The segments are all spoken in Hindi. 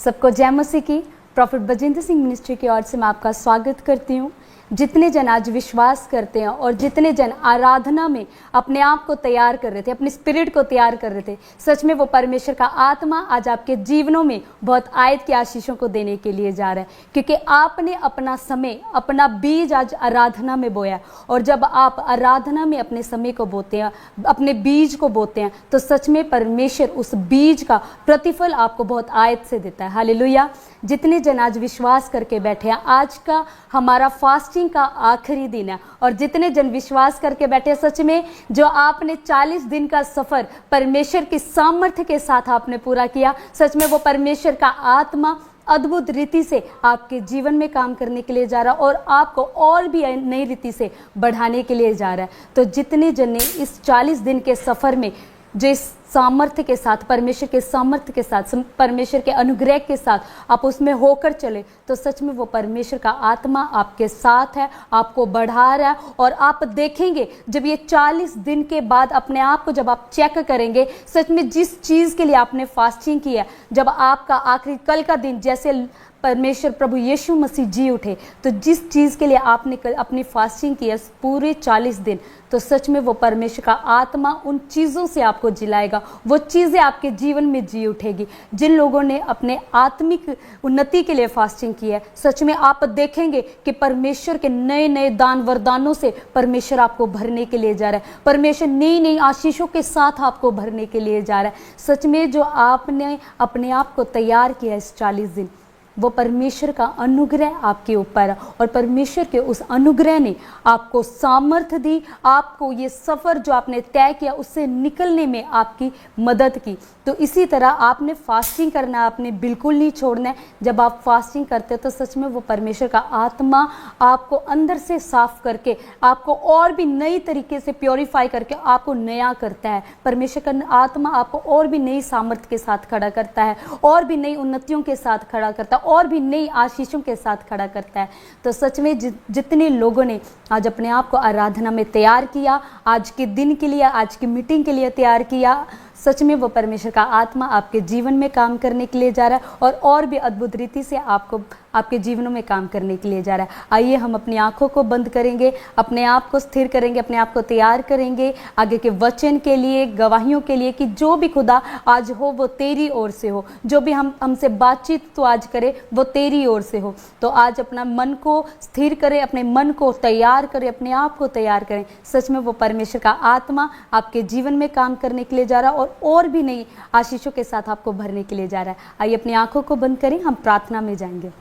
सबको जय मसीह की। प्रॉफिट बजिंदर सिंह मिनिस्ट्री की ओर से मैं आपका स्वागत करती हूँ। जितने जन आज विश्वास करते हैं और जितने जन आराधना में अपने आप को तैयार कर रहे थे, अपनी स्पिरिट को तैयार कर रहे थे, सच में वो परमेश्वर का आत्मा आज आपके जीवनों में बहुत आयत की आशीषों को देने के लिए जा रहा है, क्योंकि आपने अपना समय, अपना बीज आज आराधना में बोया। और जब आप आराधना में अपने समय को बोते हैं, अपने बीज को बोते हैं, तो सच में परमेश्वर उस बीज का प्रतिफल आपको बहुत आयत से देता है। हालेलुया। जितने जन आज विश्वास करके बैठे हैं, आज का हमारा फास्टिंग का आखिरी दिन है, और जितने जन विश्वास करके बैठे, सच में जो आपने 40 दिन का सफर परमेश्वर की सामर्थ्य के साथ आपने पूरा किया, सच में वो परमेश्वर का आत्मा अद्भुत रीति से आपके जीवन में काम करने के लिए जा रहा है और आपको और भी नई रीति से बढ़ाने के लिए जा रहा है। तो जितने जन ने इस 40 दिन के सफर में जो इस सामर्थ्य के साथ, परमेश्वर के सामर्थ्य के साथ, परमेश्वर के अनुग्रह के साथ आप उसमें होकर चले, तो सच में वो परमेश्वर का आत्मा आपके साथ है, आपको बढ़ा रहा है। और आप देखेंगे जब ये 40 दिन के बाद अपने आप को जब आप चेक करेंगे, सच में जिस चीज़ के लिए आपने फास्टिंग किया, जब आपका आखिरी कल का दिन जैसे परमेश्वर प्रभु यीशु मसीह जी उठे, तो जिस चीज़ के लिए आपने अपनी फास्टिंग की है पूरे 40 दिन, तो सच में वो परमेश्वर का आत्मा उन चीज़ों से आपको जिलाएगा, वो चीज़ें आपके जीवन में जी उठेगी। जिन लोगों ने अपने आत्मिक उन्नति के लिए फास्टिंग की है, सच में आप देखेंगे कि परमेश्वर के नए नए दान वरदानों से परमेश्वर आपको भरने के लिए जा रहा है। परमेश्वर नई नई आशीषों के साथ आपको भरने के लिए जा रहा है। सच में जो आपने अपने आप को तैयार किया इस 40 दिन, वो परमेश्वर का अनुग्रह आपके ऊपर है, और परमेश्वर के उस अनुग्रह ने आपको सामर्थ्य दी, आपको ये सफ़र जो आपने तय किया उससे निकलने में आपकी मदद की। तो इसी तरह आपने फास्टिंग करना है, आपने बिल्कुल नहीं छोड़ना है। जब आप फास्टिंग करते हो तो सच में वो परमेश्वर का आत्मा आपको अंदर से साफ करके, आपको और भी नई तरीके से प्योरीफाई करके आपको नया करता है। परमेश्वर का आत्मा आपको और भी नई सामर्थ्य के साथ खड़ा करता है, और भी नई उन्नतियों के साथ खड़ा करता है, और भी नई आशीषों के साथ खड़ा करता है। तो सच में जितने लोगों ने आज अपने आप को आराधना में तैयार किया, आज के दिन के लिए, आज की मीटिंग के लिए तैयार किया, सच में वो परमेश्वर का आत्मा आपके जीवन में काम करने के लिए जा रहा है, और भी अद्भुत रीति से आपको आपके जीवनों में काम करने के लिए जा रहा है। आइए हम अपनी आंखों को बंद करेंगे, अपने आप को स्थिर करेंगे, अपने आप को तैयार करेंगे आगे के वचन के लिए, गवाहियों के लिए, कि जो भी खुदा आज हो वो तेरी ओर से हो, जो भी हमसे बातचीत तो आज करे वो तेरी ओर से हो। तो आज अपना मन को स्थिर करें, अपने मन को तैयार करें, अपने आप को तैयार करें। सच में वो परमेश्वर का आत्मा आपके जीवन में काम करने के लिए जा रहा है, और भी नई आशीषों के साथ आपको भरने के लिए जा रहा है। आइए अपनी आंखों को बंद करें, हम प्रार्थना में जाएंगे।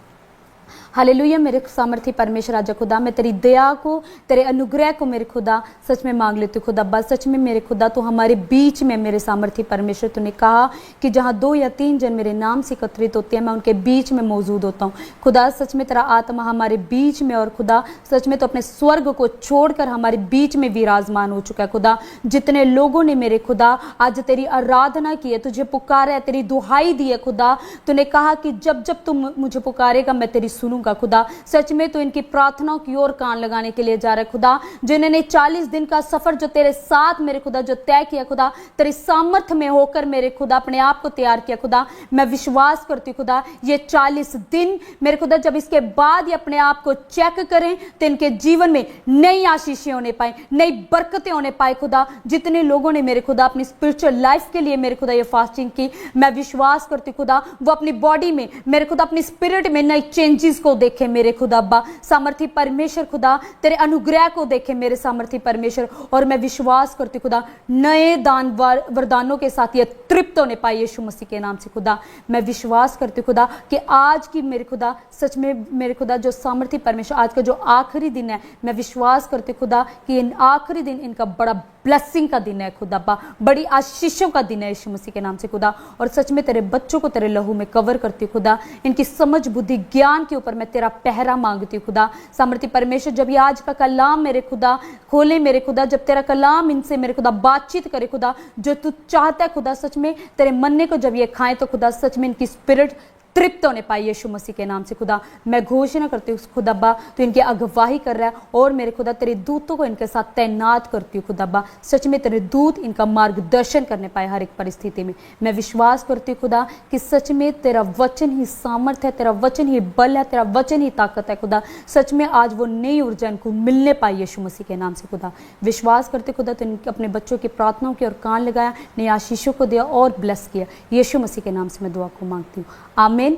हालेलुया। मेरे सामर्थी परमेश्वर राजा खुदा, मैं तेरी दया को, तेरे अनुग्रह को मेरे खुदा सच में मांग लेती हूँ खुदा। बस सच में मेरे खुदा तो हमारे बीच में, मेरे सामर्थी परमेश्वर, तूने कहा कि जहाँ 2 या 3 जन मेरे नाम से एकत्रित होते हैं, मैं उनके बीच में मौजूद होता हूँ खुदा। सच में तेरा आत्मा हमारे बीच में, और खुदा सच में तो अपने स्वर्ग को छोड़कर हमारे बीच में विराजमान हो चुका है खुदा। जितने लोगों ने मेरे खुदा आज तेरी आराधना की है, तुझे पुकारा है, तेरी दुहाई दी है खुदा, तूने कहा कि जब जब तुम मुझे पुकारेगा मैं तेरी सुनूंगा खुदा। सच में तो इनकी प्रार्थनाओं की ओर कान लगाने के लिए जा रहे खुदा, जिन्होंने 40 दिन का सफर जो तेरे साथ मेरे खुदा जो तय किया खुदा, तेरी सामर्थ्य में होकर मेरे खुदा अपने आप को तैयार किया खुदा। मैं विश्वास करती खुदा ये 40 दिन मेरे खुदा जब इसके बाद ये अपने आप को चेक करें तो इनके जीवन में नई आशीषें होने पाए, नई बरकतें होने पाए खुदा। जितने लोगों ने मेरे खुदा अपनी स्पिरिचुअल लाइफ के लिए मेरे खुदा ये फास्टिंग की, मैं विश्वास करती खुदा वो अपनी बॉडी में मेरे खुदा, अपनी स्पिरिट में नई चेंजेस को देखे मेरे खुदा। अब्बा सामर्थी परमेश्वर खुदा, तेरे अनुग्रह को देखे मेरे सामर्थी परमेश्वर, और मैं विश्वास करती खुदा नए दान वरदानों के साथ ये तृप्त होने पाए यीशु मसीह के नाम से खुदा। मैं विश्वास करती खुदा कि आज की मेरे खुदा सच में मेरे खुदा जो सामर्थी परमेश्वर, आज का जो आखिरी दिन है, मैं विश्वास करती खुदा कि इन आखिरी दिन इनका बड़ा ब्लेसिंग का दिन है खुदा, बड़ी आशीषों का दिन है यीशु मसीह के नाम से खुदा। और सच में तेरे बच्चों को तेरे लहू में कवर करती खुदा, इनकी समझ बुद्धि ज्ञान के ऊपर मैं तेरा पहरा मांगती हूँ खुदा। सामर्थी परमेश्वर जब ये आज का कलाम मेरे खुदा खोले मेरे खुदा, जब तेरा कलाम इनसे मेरे खुदा बातचीत करे खुदा, जो तू चाहता है खुदा, सच में तेरे मन्ने को जब ये खाएं तो खुदा सच में इनकी स्पिरिट तृप्त होने पाए यीशु मसीह के नाम से। खुदा मैं घोषणा करती हूँ खुदा अब्बा, तो इनकी अगुवाही कर रहा है और मेरे खुदा तेरे दूतों को इनके साथ तैनात करती हूँ खुदा अब्बा, सच में तेरे दूत इनका मार्गदर्शन करने पाए हर एक परिस्थिति में। मैं विश्वास करती हूँ खुदा कि सच में तेरा वचन ही सामर्थ है, तेरा वचन ही बल है, तेरा वचन ही ताकत है खुदा। सच में आज वो नई ऊर्जा इनको मिलने पाई यीशु मसीह के नाम से खुदा। विश्वास करते खुदा तो इनके अपने बच्चों की प्रार्थनाओं की और कान लगाया, नई आशीषों को दिया और ब्लेस किया। यीशु मसीह के नाम से मैं दुआ को मांगती हूँ, आमीन।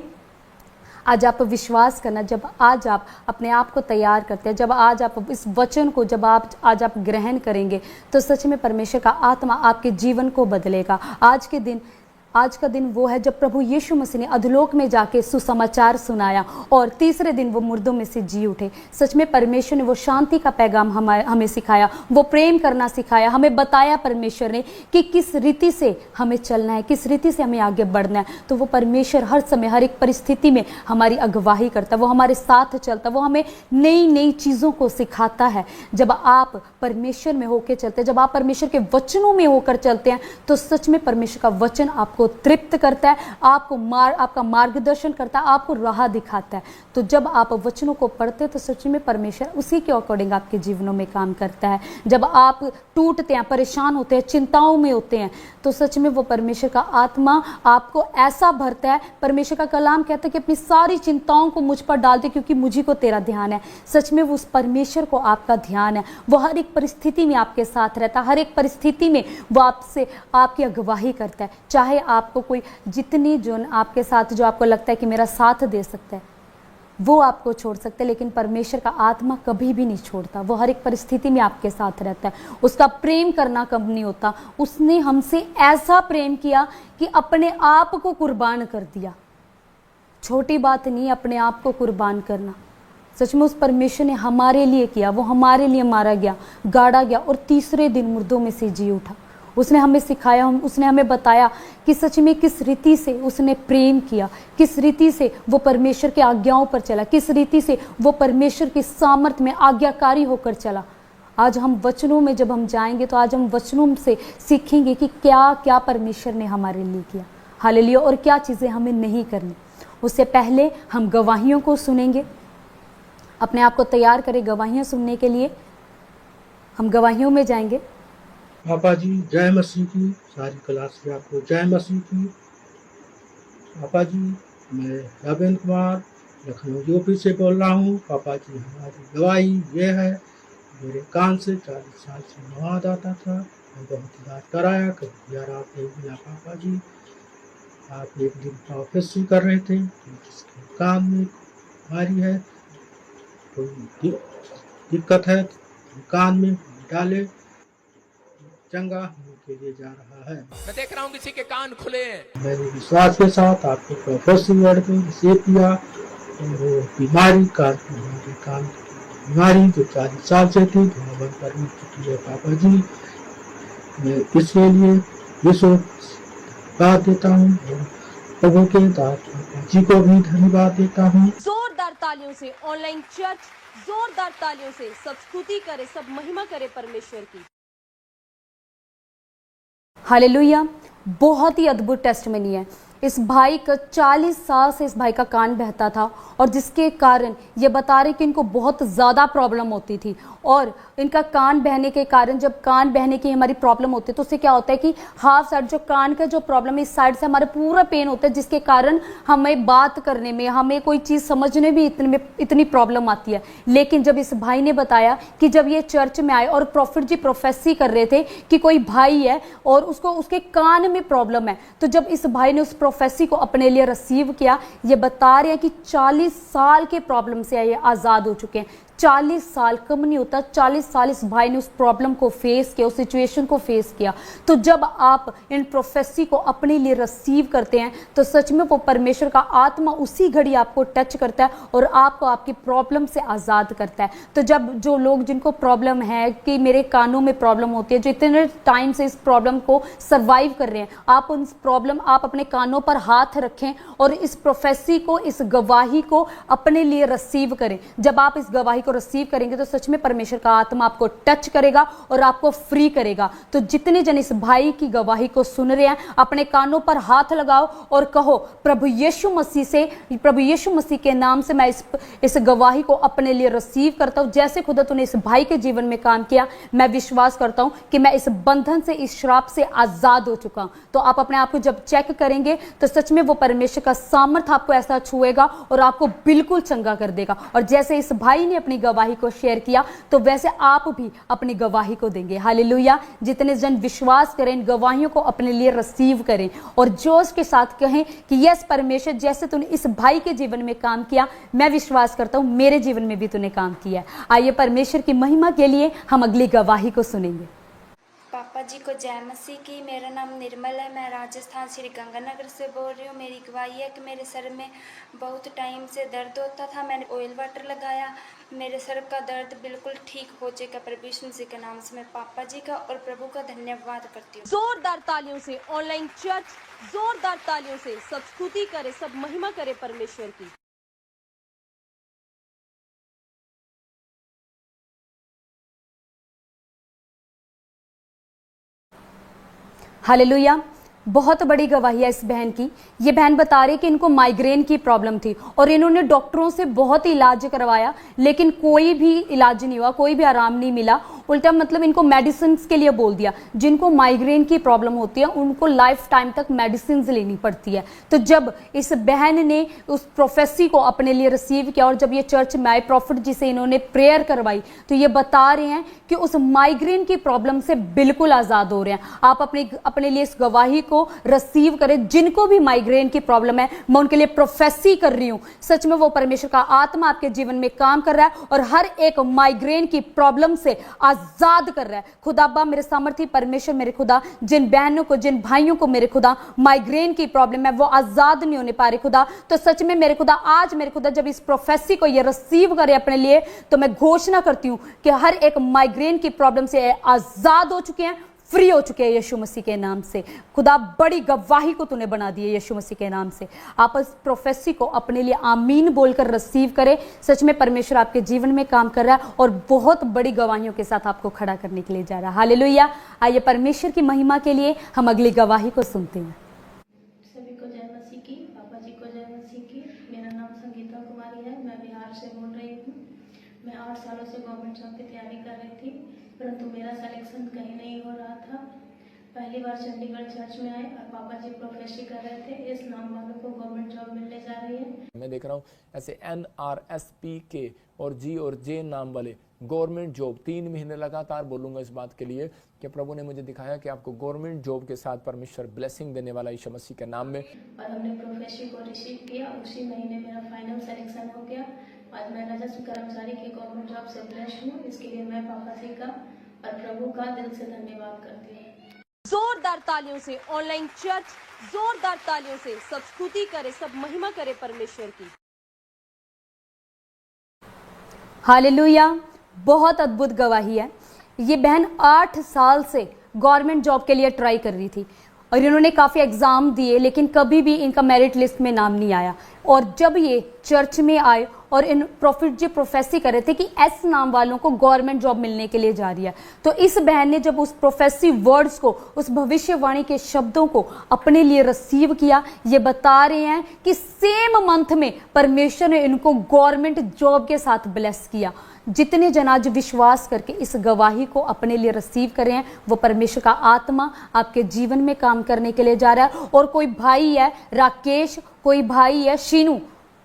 आज आप विश्वास करना, जब आज आप अपने आप को तैयार करते हैं, जब आज आप इस वचन को जब आप आज आप ग्रहण करेंगे तो सच में परमेश्वर का आत्मा आपके जीवन को बदलेगा। आज का दिन वो है जब प्रभु यीशु मसीह ने अधोलोक में जाके सुसमाचार सुनाया और तीसरे दिन वो मुर्दों में से जी उठे। सच में परमेश्वर ने वो शांति का पैगाम हमें सिखाया, वो प्रेम करना सिखाया, हमें बताया परमेश्वर ने कि किस रीति से हमें चलना है, किस रीति से हमें आगे बढ़ना है। तो वो परमेश्वर हर समय हर एक परिस्थिति में हमारी अगुवाही करता है, वो हमारे साथ चलता है, वो हमें नई नई चीज़ों को सिखाता है। जब आप परमेश्वर में होकर चलते हैं, जब आप परमेश्वर के वचनों में होकर चलते हैं तो सच में परमेश्वर का वचन आपको तृप्त करता है, आपका मार्गदर्शन करता है, आपको राह दिखाता है। तो जब आप वचनों को पढ़ते हैं तो सच में परमेश्वर उसी के अकॉर्डिंग आपके जीवनों में काम करता है। जब आप टूटते हैं, परेशान होते हैं, चिंताओं में होते हैं तो सच में वो परमेश्वर का आत्मा आपको ऐसा भरता है। परमेश्वर का कलाम कहता है कि अपनी सारी चिंताओं को मुझ पर डाल दे क्योंकि मुझी को तेरा ध्यान है। सच में वो उस परमेश्वर को आपका ध्यान है, वो हर एक परिस्थिति में आपके साथ रहता है, हर एक परिस्थिति में वो आपसे आपकी अगुवाही करता है। चाहे आपको कोई जितनी जो आपके साथ जो आपको लगता है कि मेरा साथ दे सकता है वो आपको छोड़ सकते हैं, लेकिन परमेश्वर का आत्मा कभी भी नहीं छोड़ता। वो हर एक परिस्थिति में आपके साथ रहता है। उसका प्रेम करना कम नहीं होता। उसने हमसे ऐसा प्रेम किया कि अपने आप को कुर्बान कर दिया। छोटी बात नहीं अपने आप को कुर्बान करना। सच में उस परमेश्वर ने हमारे लिए किया, वो हमारे लिए मारा गया, गाड़ा गया और तीसरे दिन मुर्दों में से जी उठा। उसने हमें सिखाया, उसने हमें बताया कि सच में किस रीति से उसने प्रेम किया, किस रीति से वो परमेश्वर के आज्ञाओं पर चला, किस रीति से वो परमेश्वर की सामर्थ्य में आज्ञाकारी होकर चला। आज हम वचनों में जब हम जाएंगे तो आज हम वचनों से सीखेंगे कि क्या क्या परमेश्वर ने हमारे लिए किया, हालेलुया, और क्या चीज़ें हमें नहीं करनी। उससे पहले हम गवाहियों को सुनेंगे। अपने आप को तैयार करें गवाहियाँ सुनने के लिए। हम गवाहियों में जाएंगे। पापा जी जय मसीह की, सारी क्लास में आपको जय मसीह की। पापा जी मैं रविंद्र कुमार लखनऊ यूपी से बोल रहा हूँ। पापा जी हमारी गवाही ये है, मेरे कान से 40 साल से आवाज़ आता था, मैं बहुत इलाज कराया, कभी आराम नहीं मिला। पापा जी आप एक दिन प्रोफेसरी कर रहे थे, जिसके कान में बीमारी है, कोई दिक्कत है कान में डाले, चंगा होने के लिए जा रहा है। मैं देख रहा हूँ किसी के कान खुले हैं। मैंने विश्वास के साथ आपके प्रोफेसर वर्ड को रिसीव किया तो वो बीमारी कान की बीमारी जो 40 साल से थी वो बंद कर चुकी है। पापा जी मैं इसके लिए विश्व धन्यवाद देता हूँ और प्रभु के दास जी को भी धन्यवाद देता हूँ। जोरदार तालियों से ऑनलाइन चर्च, जोरदार तालियों से सब स्तुति करे, सब महिमा करे परमेश्वर की। हालेलुया। बहुत ही अद्भुत टेस्टमनी है। इस भाई का 40 साल से इस भाई का कान बहता था और जिसके कारण ये बता रहे कि इनको बहुत ज़्यादा प्रॉब्लम होती थी। और इनका कान बहने के कारण, जब कान बहने की हमारी प्रॉब्लम होती है तो उससे क्या होता है कि हाफ साइड जो कान का जो प्रॉब्लम है इस साइड से हमारे पूरा पेन होता है, जिसके कारण हमें बात करने में, हमें कोई चीज़ समझने में इतनी प्रॉब्लम आती है। लेकिन जब इस भाई ने बताया कि जब ये चर्च में आए और प्रॉफिट जी प्रोफेसी कर रहे थे कि कोई भाई है और उसको उसके कान में प्रॉब्लम है, तो जब इस भाई ने उस प्रोफेसी को अपने लिए रिसीव किया, ये बता रहे हैं कि 40 साल के प्रॉब्लम से ये आज़ाद हो चुके हैं। 40 साल कम नहीं होता, 40 साल इस भाई ने उस प्रॉब्लम को फेस किया, उस सिचुएशन को फेस किया। तो जब आप इन प्रोफेसी को अपने लिए रिसीव करते हैं तो सच में वो परमेश्वर का आत्मा उसी घड़ी आपको टच करता है और आपको आपकी प्रॉब्लम से आज़ाद करता है। तो जब जो लोग जिनको प्रॉब्लम है कि मेरे कानों में प्रॉब्लम होती है, जो इतने टाइम से इस प्रॉब्लम को सर्वाइव कर रहे हैं, आप अपने कानों पर हाथ रखें और इस प्रोफेसी को, इस गवाही को अपने लिए रिसीव करें। जब आप इस गवाही गवाही को रिसीव करेंगे तो सच में परमेश्वर का आत्मा आपको टच करेगा और आपको फ्री करेगा। तो जितने जन इस भाई की गवाही को सुन रहे हैं, अपने कानों पर हाथ लगाओ और कहो, प्रभु यीशु मसीह के नाम से मैं इस गवाही को अपने लिए रिसीव करता हूं। जैसे खुदा तूने इस भाई के जीवन में काम किया, मैं विश्वास करता हूं कि मैं इस बंधन से, इस श्राप से आजाद हो चुका हूं। तो आप अपने आप को जब चेक करेंगे तो सच में वो परमेश्वर का सामर्थ आपको ऐसा छुएगा और आपको बिल्कुल चंगा कर देगा। और जैसे इस भाई ने अपनी गवाही को शेयर किया, तो वैसे आप भी अपनी गवाही को देंगे। हालेलुया। जितने जन विश्वास करें, इन गवाहियों को अपने लिए रिसीव करें और जोश के साथ कहें कि यस परमेश्वर, जैसे तूने इस भाई के जीवन में काम किया, मैं विश्वास करता हूं मेरे जीवन में भी तूने काम किया। आइए परमेश्वर की महिमा के लिए हम अगली गवाही को सुनेंगे। पापा जी को जय मसीह की। मेरा नाम निर्मल है, मैं राजस्थान श्री गंगानगर से बोल रही हूँ। मेरी गवाही है कि मेरे सर में बहुत टाइम से दर्द होता था, मैंने ऑयल वाटर लगाया, मेरे सर का दर्द बिल्कुल ठीक हो चुका। प्रभु यीशु मसीह के नाम से मैं पापा जी का और प्रभु का धन्यवाद करती हूँ। जोरदार तालियों से ऑनलाइन चर्च, जोरदार तालियों से सब स्तुति करे, सब महिमा करे परमेश्वर की। हालेलुया। बहुत बड़ी गवाही है इस बहन की। ये बहन बता रही कि इनको माइग्रेन की प्रॉब्लम थी और इन्होंने डॉक्टरों से बहुत इलाज करवाया, लेकिन कोई भी इलाज नहीं हुआ, कोई भी आराम नहीं मिला। उल्टा मतलब इनको मेडिसिन के लिए बोल दिया। जिनको माइग्रेन की प्रॉब्लम होती है उनको लाइफ टाइम तक मेडिसिन लेनी पड़ती है। तो जब इस बहन ने उस प्रोफेसी को अपने लिए रिसीव किया और जब ये चर्च में आए, प्रॉफिट जी से इन्होंने प्रेयर करवाई, तो ये बता रहे हैं कि उस माइग्रेन की प्रॉब्लम से बिल्कुल आजाद हो रहे हैं। आप अपने लिए इस गवाही को रिसीव करें। जिनको भी माइग्रेन की प्रॉब्लम है, मैं उनके लिए प्रोफेसी कर रही हूं। सच में वो परमेश्वर का आत्मा आपके जीवन में काम कर रहा है और हर एक माइग्रेन की प्रॉब्लम से आजाद कर रहा है। खुदाबा मेरे सामर्थी परमेश्वर, मेरे खुदा, जिन बहनों को, जिन भाइयों को मेरे खुदा माइग्रेन की प्रॉब्लम है, वो आजाद नहीं होने पा रहे खुदा, तो सच में मेरे खुदा आज मेरे खुदा जब इस प्रोफेसी को ये रिसीव करे अपने लिए, तो मैं घोषणा करती हूं कि हर एक माइग्रेन की प्रॉब्लम से आजाद हो चुके हैं, फ्री हो चुके हैं यीशु मसीह के नाम से। खुदा बड़ी गवाही को तूने बना दी है यीशु मसीह के नाम से। आप इस प्रोफेसी को अपने लिए आमीन बोलकर रिसीव करें। सच में परमेश्वर आपके जीवन में काम कर रहा है और बहुत बड़ी गवाहियों के साथ आपको खड़ा करने के लिए जा रहा है। हालेलुया। आइए परमेश्वर की महिमा के लिए हम अगली गवाही को सुनते हैं। सभी को जय मसीह की। पापा जी को जय मसीह की। मेरा नाम संगीता कुमारी है, मैं बिहार से बोल रही हूँ। मैं 8 सालों से गवर्नमेंट जॉब की तैयारी कर रही थी, परंतु मेरा सिलेक्शन कहीं नहीं हो रहा था। पहली बार चंडीगढ़ चर्च में आए और पापा जी प्रोफेसी कर रहे थे, इस नाम वालों को गवर्नमेंट जॉब मिलने जा रही है। मैं देख रहा हूँ ऐसे NRSPK और G और J नाम वाले गवर्नमेंट जॉब 3 महीने लगातार बोलूंगा इस बात के लिए कि प्रभु ने मुझे दिखाया कि आपको गवर्नमेंट जॉब के साथ परमेश्वर ब्लेसिंग देने वाला यीशु मसीह के नाम में। और हमने प्रोफेसी को रिसीव किया, उसी महीने मेरा फाइनल सिलेक्शन हो गया। आज मैं राजस्व कर्मचारी की गवर्नमेंट जॉब से ब्लेस्ड हूँ। इसके लिए मैं पापा जी का और प्रभु का दिल से धन्यवाद करती हूँ। जोरदार तालियों से ऑनलाइन चर्च, जोरदार तालियों से सब स्तुति करे, सब महिमा करे परमेश्वर की। हालेलुया। बहुत अद्भुत गवाही है। ये बहन 8 साल से गवर्नमेंट जॉब के लिए ट्राई कर रही थी और इन्होंने काफ़ी एग्ज़ाम दिए, लेकिन कभी भी इनका मेरिट लिस्ट में नाम नहीं आया। और जब ये चर्च में आए और इन प्रॉफिट जी प्रोफेसी कर रहे थे कि एस नाम वालों को गवर्नमेंट जॉब मिलने के लिए जा रही है, तो इस बहन ने जब उस प्रोफेसी वर्ड्स को, उस भविष्यवाणी के शब्दों को अपने लिए रिसीव किया, ये बता रहे हैं कि सेम मंथ में परमेश्वर ने इनको गवर्नमेंट जॉब के साथ ब्लेस किया। जितने जन आज विश्वास करके इस गवाही को अपने लिए रिसीव करे हैं, वो परमेश्वर का आत्मा आपके जीवन में काम करने के लिए जा रहा है। और कोई भाई है राकेश, कोई भाई है शीनू,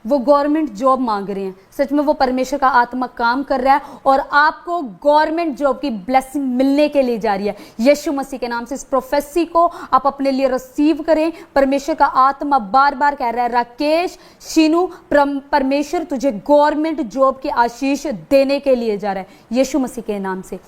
वो गवर्नमेंट जॉब मांग रहे हैं। सच में वो परमेश्वर का आत्मा काम कर रहा है और आपको गवर्नमेंट जॉब की ब्लेसिंग मिलने के लिए जा रही है यीशु मसीह के नाम से। इस प्रोफेसी को आप अपने लिए रिसीव करें। परमेश्वर का आत्मा बार बार कह रहा है, राकेश, शीनू, परमेश्वर तुझे गवर्नमेंट जॉब की आशीष देने के लिए जा रहा है यीशु मसीह के नाम से।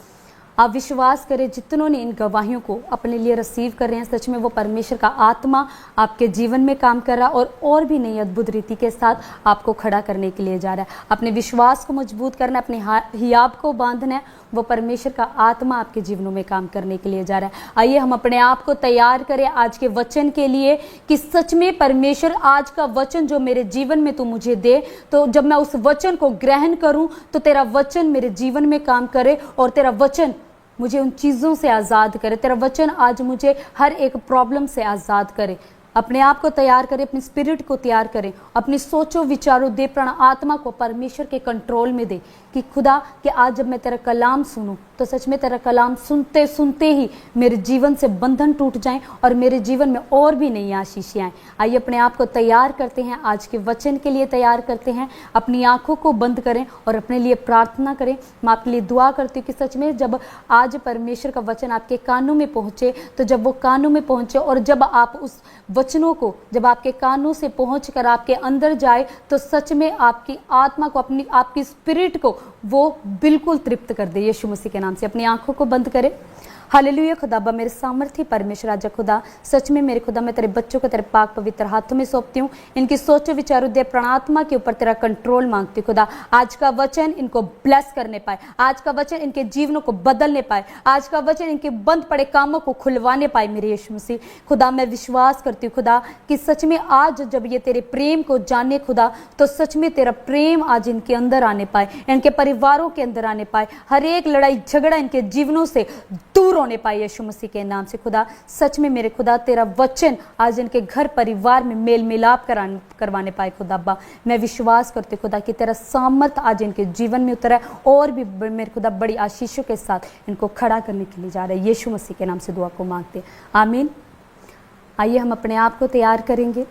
आप विश्वास करें, जितनों ने इन गवाहियों को अपने लिए रिसीव कर रहे हैं, सच में वो परमेश्वर का आत्मा आपके जीवन में काम कर रहा है और भी नई अद्भुत रीति के साथ आपको खड़ा करने के लिए जा रहा है। अपने विश्वास को मजबूत करना है, अपने हियाब को बांधना है वो परमेश्वर का आत्मा आपके जीवनों में काम करने के लिए जा रहा है। आइए हम अपने आप को तैयार करें आज के वचन के लिए कि सच में परमेश्वर आज का वचन जो मेरे जीवन में तू मुझे दे, तो जब मैं उस वचन को ग्रहण करूं तो तेरा वचन मेरे जीवन में काम करे और तेरा वचन मुझे उन चीज़ों से आज़ाद करे। तेरा वचन आज मुझे हर एक प्रॉब्लम से आज़ाद करे। अपने आप को तैयार करें, अपनी स्पिरिट को तैयार करें, अपनी सोचो विचारों दे, प्राण आत्मा को परमेश्वर के कंट्रोल में दे कि खुदा कि आज जब मैं तेरा कलाम सुनूं तो सच में तेरा कलाम सुनते सुनते ही मेरे जीवन से बंधन टूट जाएं और मेरे जीवन में और भी नई आशीषें आएं। आइए अपने आप को तैयार करते हैं, आज के वचन के लिए तैयार करते हैं। अपनी आंखों को बंद करें और अपने लिए प्रार्थना करें। मैं आपके लिए दुआ करती हूँ कि सच में जब आज परमेश्वर का वचन आपके कानों में पहुँचे, तो जब वो कानों में पहुँचे और जब आप उस वचनों को जब आपके कानों से पहुंचकर आपके अंदर जाए, तो सच में आपकी आत्मा को, अपनी आपकी स्पिरिट को वो बिल्कुल तृप्त कर दे। यीशु मसीह के नाम से अपनी आंखों को बंद करें। हालेलुया। खुदाबा मेरे सामर्थ्य परमेश्वर राजा खुदा, सच में मेरे खुदा मैं तेरे बच्चों को तेरे पाक पवित्र हाथों में सौंपती हूँ। इनकी सोचो विचारों दे प्राणात्मा के ऊपर तेरा कंट्रोल मांगती हूँ खुदा। आज का वचन इनको ब्लेस करने पाए, आज का वचन इनके जीवनों को बदलने पाए, आज का वचन इनके बंद पड़े कामों को खुलवाने पाए। मेरे यीशु मसीह खुदा मैं विश्वास करती हूँ खुदा कि सच में आज जब ये तेरे प्रेम को जाने खुदा, तो सच में तेरा प्रेम आज इनके अंदर आने पाए, इनके परिवारों के अंदर आने पाए, हर एक लड़ाई झगड़ा इनके जीवनों से दूर होने पाए यीशु मसीह के नाम से खुदा। सच में मेरे खुदा तेरा वचन आज इनके घर परिवार में मेल मिलाप करवाने पाए खुदा। अब्बा मैं विश्वास करती खुदा कि तेरा सामर्थ आज इनके जीवन में उतरा है और भी मेरे खुदा बड़ी आशीषों के साथ इनको खड़ा करने के लिए जा रहा है। यीशु मसीह के नाम से दुआ को मांगते, आमीन। आइए हम अपने आप को तैयार करेंगे।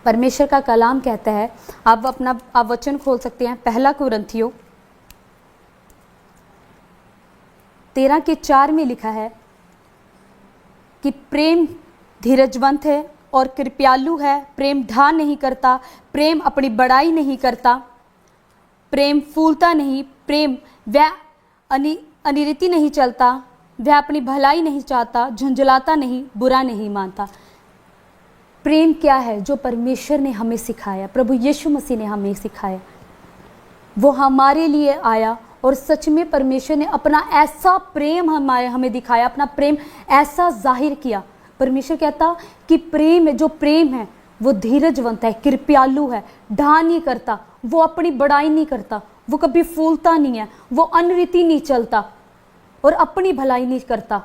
परमेश्वर का कलाम कहता है, आप वचन खोल सकते हैं, पहला कुरिन्थियों 13:4 में लिखा है कि प्रेम धीरजवंत है और कृपालु है, प्रेम ढा नहीं करता, प्रेम अपनी बड़ाई नहीं करता, प्रेम फूलता नहीं, प्रेम वह अनिरीति नहीं चलता, वह अपनी भलाई नहीं चाहता, झुंझलाता नहीं, बुरा नहीं मानता। प्रेम क्या है? जो परमेश्वर ने हमें सिखाया, प्रभु यीशु मसीह ने हमें सिखाया। वो हमारे लिए आया और सच में परमेश्वर ने अपना ऐसा प्रेम हमें दिखाया, अपना प्रेम ऐसा जाहिर किया। परमेश्वर कहता कि प्रेम है, जो प्रेम है वो धीरजवंत है, कृपालु है, ढा नहीं करता, वो अपनी बड़ाई नहीं करता, वो कभी फूलता नहीं है, वो अनरीति नहीं चलता और अपनी भलाई नहीं करता।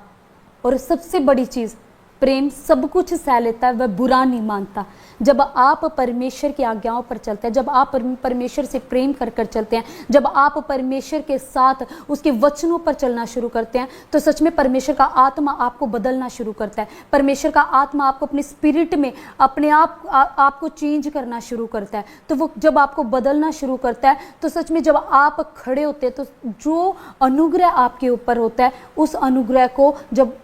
और सबसे बड़ी चीज़, प्रेम सब कुछ सह लेता है, वह बुरा नहीं मानता। जब आप परमेश्वर की आज्ञाओं पर चलते हैं, जब आप परमेश्वर से प्रेम कर कर चलते हैं, जब आप परमेश्वर के साथ उसके वचनों पर चलना शुरू करते हैं, तो सच में परमेश्वर का आत्मा आपको बदलना शुरू करता है। परमेश्वर का आत्मा आपको अपनी स्पिरिट में अपने आपको चेंज करना शुरू करता है। तो वो जब आपको बदलना शुरू करता है, तो सच में जब आप खड़े होते हैं, तो जो अनुग्रह आपके ऊपर होता है, उस अनुग्रह को जब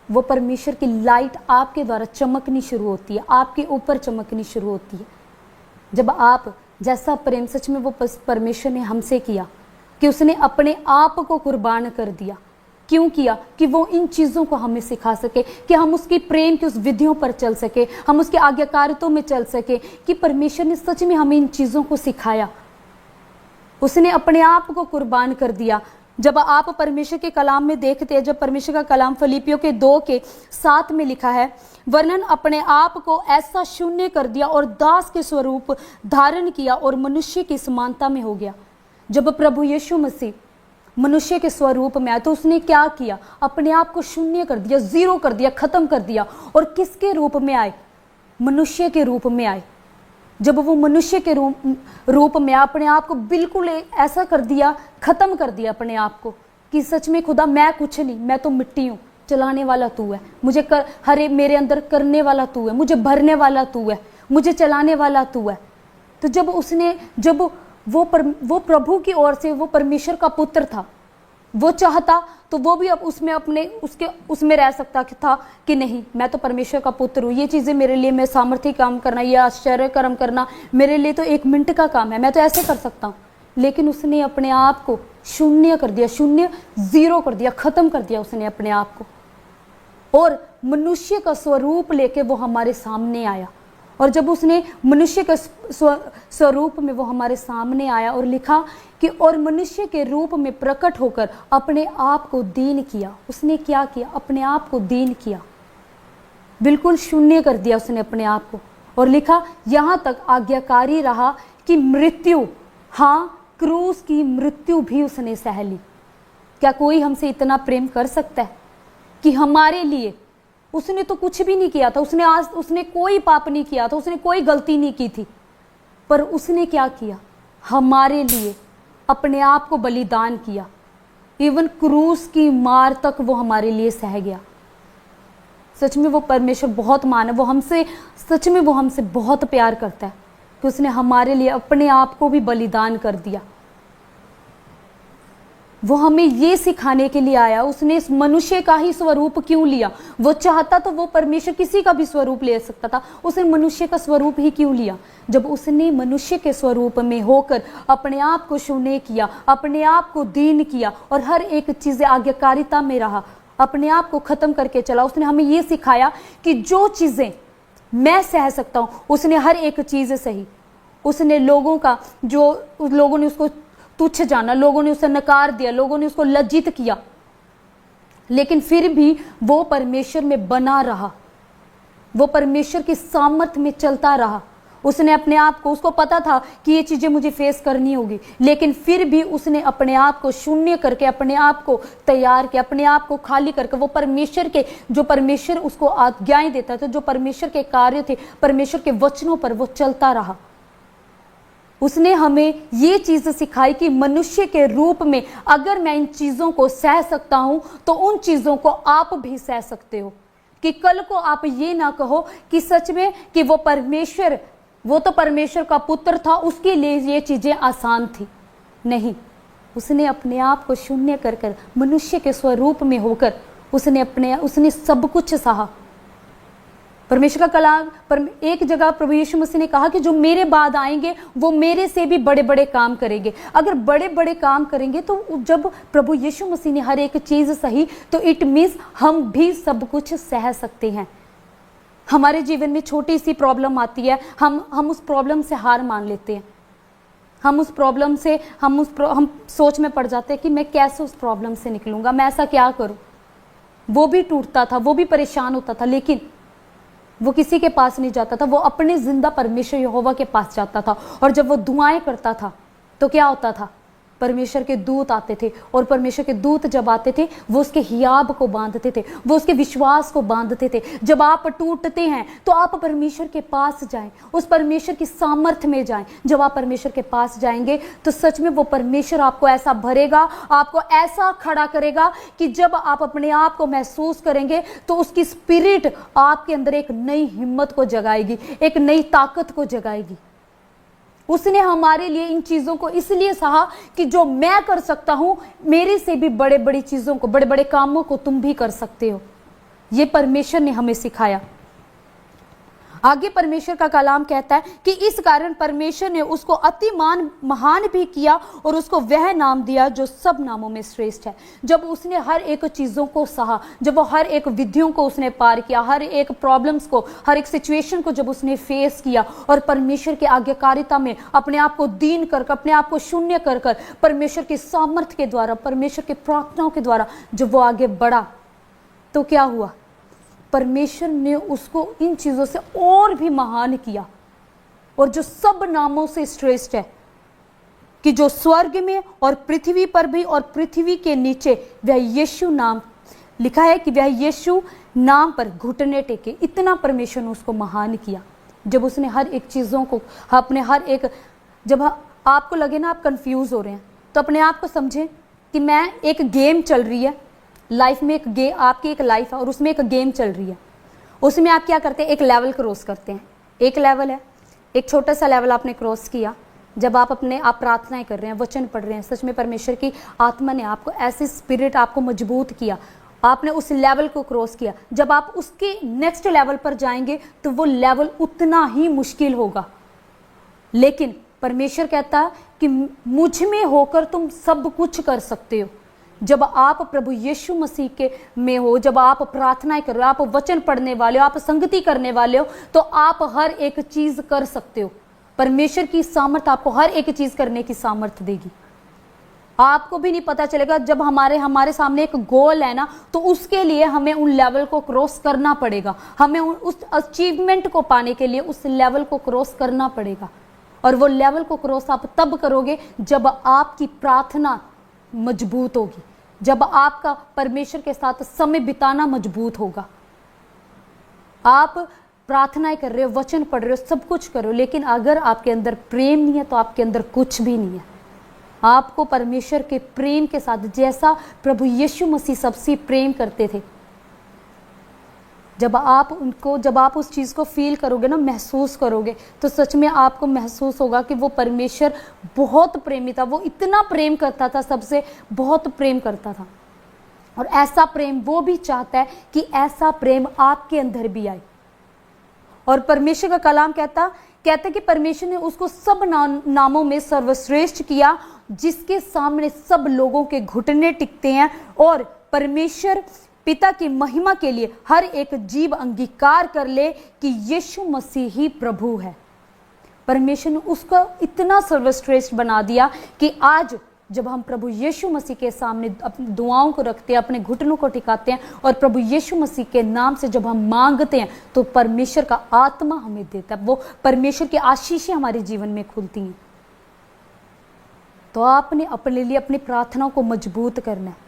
वो परमेश्वर की लाइट आपके द्वारा चमकनी शुरू होती है, आपके ऊपर चमकनी शुरू होती है। जब आप जैसा प्रेम सच में वो परमेश्वर ने हमसे किया कि उसने अपने आप को कुर्बान कर दिया। क्यों किया? कि वो इन चीज़ों को हमें सिखा सके, कि हम उसकी प्रेम की उस विधियों पर चल सके, हम उसके आज्ञाकारितों में चल सके। कि परमेश्वर ने सच में हमें इन चीज़ों को सिखाया, उसने अपने आप को कुर्बान कर दिया। जब आप परमेश्वर के कलाम में देखते हैं, जब परमेश्वर का कलाम फिलिपियों के 2:7 में लिखा है, वर्णन अपने आप को ऐसा शून्य कर दिया और दास के स्वरूप धारण किया और मनुष्य की समानता में हो गया। जब प्रभु यीशु मसीह मनुष्य के स्वरूप में आया, तो उसने क्या किया? अपने आप को शून्य कर दिया, जीरो कर दिया, खत्म कर दिया। और किसके रूप में आए? मनुष्य के रूप में आए। जब वो मनुष्य के रूप में अपने आप को बिल्कुल ऐसा कर दिया, खत्म कर दिया अपने आप को, कि सच में खुदा मैं कुछ नहीं, मैं तो मिट्टी हूँ, चलाने वाला तू है, मुझे मेरे अंदर करने वाला तू है, मुझे भरने वाला तू है, मुझे चलाने वाला तू है। तो जब वो प्रभु की ओर से वो परमेश्वर का पुत्र था, वो चाहता तो वो भी अब उसमें रह सकता था कि नहीं, मैं तो परमेश्वर का पुत्र हूँ, ये चीज़ें मेरे लिए, मैं सामर्थ्य काम करना, ये आश्चर्य कर्म करना मेरे लिए तो 1 मिनट का काम है, मैं तो ऐसे कर सकता हूँ। लेकिन उसने अपने आप को शून्य कर दिया, शून्य जीरो कर दिया, खत्म कर दिया उसने अपने आप को। और मनुष्य का स्वरूप लेके वो हमारे सामने आया और जब उसने मनुष्य के स्वरूप में वो हमारे सामने आया और लिखा कि और मनुष्य के रूप में प्रकट होकर अपने आप को दीन किया। उसने क्या किया? अपने आप को दीन किया, बिल्कुल शून्य कर दिया उसने अपने आप को। और लिखा यहाँ तक आज्ञाकारी रहा कि मृत्यु, हाँ क्रूस की मृत्यु भी उसने सह ली। क्या कोई हमसे इतना प्रेम कर सकता है कि हमारे लिए? उसने तो कुछ भी नहीं किया था, उसने कोई पाप नहीं किया था, उसने कोई गलती नहीं की थी, पर उसने क्या किया? हमारे लिए अपने आप को बलिदान किया। इवन क्रूस की मार तक वो हमारे लिए सह गया। सच में वो परमेश्वर बहुत महान है। वो हमसे सच में वो हमसे बहुत प्यार करता है कि उसने हमारे लिए अपने आप को भी बलिदान कर दिया। वो हमें ये सिखाने के लिए आया। उसने इस मनुष्य का ही स्वरूप क्यों लिया? वो चाहता तो वो परमेश्वर किसी का भी स्वरूप ले सकता था, उसने मनुष्य का स्वरूप ही क्यों लिया? जब उसने मनुष्य के स्वरूप में होकर अपने आप को शून्य किया, अपने आप को दीन किया और हर एक चीज़ आज्ञाकारिता में रहा, अपने आप को खत्म करके चला। उसने हमें ये सिखाया कि जो चीज़ें मैं सह सकता हूँ उसने हर एक चीज़ सही। उसने लोगों का, जो लोगों ने उसको तुच्छ जाना, लोगों ने उसे नकार दिया, लोगों ने उसको लज्जित किया, लेकिन फिर भी वो परमेश्वर में बना रहा, वो परमेश्वर की सामर्थ्य में चलता रहा। उसने अपने आप को, उसको पता था कि ये चीज़ें मुझे फेस करनी होगी, लेकिन फिर भी उसने अपने आप को शून्य करके, अपने आप को तैयार किया, अपने आप को खाली करके वो परमेश्वर के, जो परमेश्वर उसको आज्ञाएं देता था, जो परमेश्वर के कार्य थे, परमेश्वर के वचनों पर वो चलता रहा। उसने हमें ये चीज़ सिखाई कि मनुष्य के रूप में अगर मैं इन चीज़ों को सह सकता हूँ तो उन चीज़ों को आप भी सह सकते हो। कि कल को आप ये ना कहो कि सच में कि वो परमेश्वर, वो तो परमेश्वर का पुत्र था, उसके लिए ये चीज़ें आसान थी। नहीं, उसने अपने आप को शून्य कर कर मनुष्य के स्वरूप में होकर उसने सब कुछ सहा। परमेश्वर का कलाम पर एक जगह प्रभु यीशु मसीह ने कहा कि जो मेरे बाद आएंगे वो मेरे से भी बड़े बड़े काम करेंगे। अगर बड़े बड़े काम करेंगे तो जब प्रभु यीशु मसीह ने हर एक चीज़ सही, तो इट मीन्स हम भी सब कुछ सह सकते हैं। हमारे जीवन में छोटी सी प्रॉब्लम आती है, हम उस प्रॉब्लम से हार मान लेते हैं। हम उस प्रॉब्लम से हम सोच में पड़ जाते हैं कि मैं कैसे उस प्रॉब्लम से निकलूंगा, मैं ऐसा क्या करूं। वो भी टूटता था, वो भी परेशान होता था, लेकिन वो किसी के पास नहीं जाता था, वो अपने जिंदा परमेश्वर यहोवा के पास जाता था। और जब वो दुआएं करता था तो क्या होता था? परमेश्वर के दूत आते थे, और परमेश्वर के दूत जब आते थे वो उसके हियाब को बांधते थे, वो उसके विश्वास को बांधते थे। जब आप टूटते हैं तो आप परमेश्वर के पास जाएं, उस परमेश्वर की सामर्थ्य में जाएं। जब आप परमेश्वर के पास जाएंगे तो सच में वो परमेश्वर आपको ऐसा भरेगा, आपको ऐसा खड़ा करेगा कि जब आप अपने आप को महसूस करेंगे तो उसकी स्पिरिट आपके अंदर एक नई हिम्मत को जगाएगी, एक नई ताकत को जगाएगी। उसने हमारे लिए इन चीज़ों को इसलिए सहा कि जो मैं कर सकता हूं, मेरे से भी बड़े बड़ी चीज़ों को, बड़े बड़े कामों को तुम भी कर सकते हो। ये परमेश्वर ने हमें सिखाया। आगे परमेश्वर का कलाम कहता है कि इस कारण परमेश्वर ने उसको अति महान भी किया और उसको वह नाम दिया जो सब नामों में श्रेष्ठ है। जब उसने हर एक चीज़ों को सहा, जब वो हर एक विधियों को उसने पार किया, हर एक प्रॉब्लम्स को, हर एक सिचुएशन को जब उसने फेस किया और परमेश्वर की आज्ञाकारिता में अपने आप को दीन कर, अपने आप को शून्य कर कर परमेश्वर के सामर्थ्य के द्वारा, परमेश्वर के प्रार्थनाओं के द्वारा जब वो आगे बढ़ा, तो क्या हुआ? परमेश्वर ने उसको इन चीज़ों से और भी महान किया, और जो सब नामों से श्रेष्ठ है, कि जो स्वर्ग में और पृथ्वी पर भी और पृथ्वी के नीचे वह यीशु नाम लिखा है कि वह यीशु नाम पर घुटने टेके। इतना परमेश्वर ने उसको महान किया। जब उसने हर एक चीज़ों को अपने हर एक, जब आपको लगे ना आप कंफ्यूज हो रहे हैं, तो अपने आप को समझें कि मैं एक गेम चल रही है लाइफ में, आपकी एक लाइफ है और उसमें एक गेम चल रही है। उसमें आप क्या करते हैं? एक लेवल क्रॉस करते हैं। एक लेवल है, एक छोटा सा लेवल आपने क्रॉस किया। जब आप प्रार्थनाएं कर रहे हैं, वचन पढ़ रहे हैं, सच में परमेश्वर की आत्मा ने आपको ऐसी स्पिरिट आपको मजबूत किया, आपने उस लेवल को क्रॉस किया। जब आप उसके नेक्स्ट लेवल पर जाएंगे तो वो लेवल उतना ही मुश्किल होगा, लेकिन परमेश्वर कहता है कि मुझ में होकर तुम सब कुछ कर सकते हो। जब आप प्रभु यीशु मसीह के में हो, जब आप प्रार्थनाएं कर रहे हो, आप वचन पढ़ने वाले हो, आप संगति करने वाले हो, तो आप हर एक चीज कर सकते हो। परमेश्वर की सामर्थ आपको हर एक चीज करने की सामर्थ देगी। आपको भी नहीं पता चलेगा जब हमारे सामने एक गोल है ना, तो उसके लिए हमें उन लेवल को क्रॉस करना पड़ेगा। हमें उस अचीवमेंट को पाने के लिए उस लेवल को क्रॉस करना पड़ेगा। और वो लेवल को क्रॉस आप तब करोगे जब आपकी प्रार्थना मजबूत होगी, जब आपका परमेश्वर के साथ समय बिताना मजबूत होगा। आप प्रार्थनाएं कर रहे हो, वचन पढ़ रहे हो, सब कुछ करो, लेकिन अगर आपके अंदर प्रेम नहीं है तो आपके अंदर कुछ भी नहीं है। आपको परमेश्वर के प्रेम के साथ, जैसा प्रभु यीशु मसीह सबसे प्रेम करते थे, जब आप उस चीज़ को फील करोगे ना, महसूस करोगे, तो सच में आपको महसूस होगा कि वो परमेश्वर बहुत प्रेमी था। वो इतना प्रेम करता था, सबसे बहुत प्रेम करता था। और ऐसा प्रेम वो भी चाहता है कि ऐसा प्रेम आपके अंदर भी आए। और परमेश्वर का कलाम कहता कि परमेश्वर ने उसको सब नामों में सर्वश्रेष्ठ किया, जिसके सामने सब लोगों के घुटने टिकते हैं। और परमेश्वर पिता की महिमा के लिए हर एक जीव अंगीकार कर ले कि यीशु मसीह ही प्रभु है। परमेश्वर ने उसको इतना सर्वश्रेष्ठ बना दिया कि आज जब हम प्रभु यीशु मसीह के सामने अपनी दुआओं को रखते हैं, अपने घुटनों को टिकाते हैं और प्रभु यीशु मसीह के नाम से जब हम मांगते हैं, तो परमेश्वर का आत्मा हमें देता है। वो परमेश्वर की आशीषें हमारे जीवन में खुलती हैं। तो आपने अपने लिए अपनी प्रार्थनाओं को मजबूत करना है।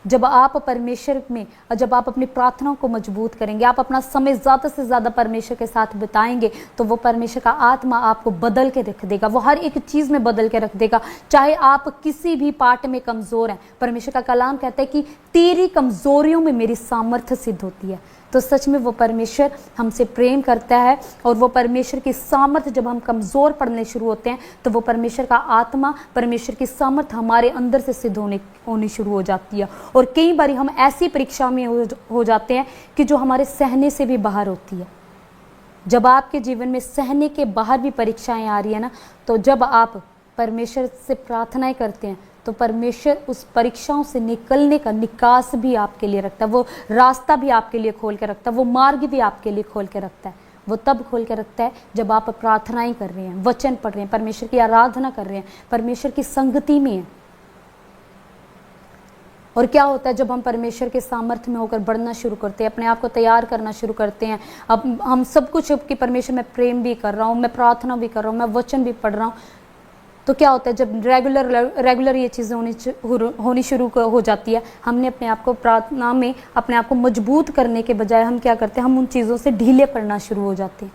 जब आप परमेश्वर में, जब आप अपनी प्रार्थनाओं को मजबूत करेंगे, आप अपना समय ज़्यादा से ज़्यादा परमेश्वर के साथ बिताएंगे, तो वो परमेश्वर का आत्मा आपको बदल के रख देगा। वो हर एक चीज़ में बदल के रख देगा। चाहे आप किसी भी पार्ट में कमज़ोर हैं, परमेश्वर का कलाम कहता है कि तेरी कमज़ोरियों में मेरी सामर्थ्य सिद्ध होती है। तो सच में वो परमेश्वर हमसे प्रेम करता है। और वो परमेश्वर की सामर्थ, जब हम कमज़ोर पड़ने शुरू होते हैं, तो वो परमेश्वर का आत्मा, परमेश्वर की सामर्थ हमारे अंदर से सिद्ध होनी शुरू हो जाती है। और कई बार हम ऐसी परीक्षा में हो जाते हैं कि जो हमारे सहने से भी बाहर होती है। जब आपके जीवन में सहने के बाहर भी परीक्षाएं आ रही है ना, तो जब आप परमेश्वर से प्रार्थनाएं करते हैं, तो परमेश्वर उस परीक्षाओं से निकलने का निकास भी आपके लिए रखता है। वो रास्ता भी आपके लिए खोल के रखता है, वो मार्ग भी आपके लिए खोल के रखता है। वो तब खोल के रखता है जब आप प्रार्थनाएं कर रहे हैं, वचन पढ़ रहे हैं, परमेश्वर की आराधना कर रहे हैं, परमेश्वर की संगति में हैं। और क्या होता है जब हम परमेश्वर के सामर्थ्य में होकर बढ़ना शुरू करते हैं, अपने आप को तैयार करना शुरू करते हैं। अब हम सब कुछ कि परमेश्वर, मैं प्रेम भी कर रहा हूँ, मैं प्रार्थना भी कर रहा हूँ, मैं वचन भी पढ़ रहा हूँ, तो क्या होता है जब रेगुलर ये चीज़ें होनी शुरू हो जाती है, हमने अपने आप को प्रार्थना में अपने आप को मजबूत करने के बजाय हम क्या करते हैं, हम उन चीज़ों से ढीले पड़ना शुरू हो जाते हैं।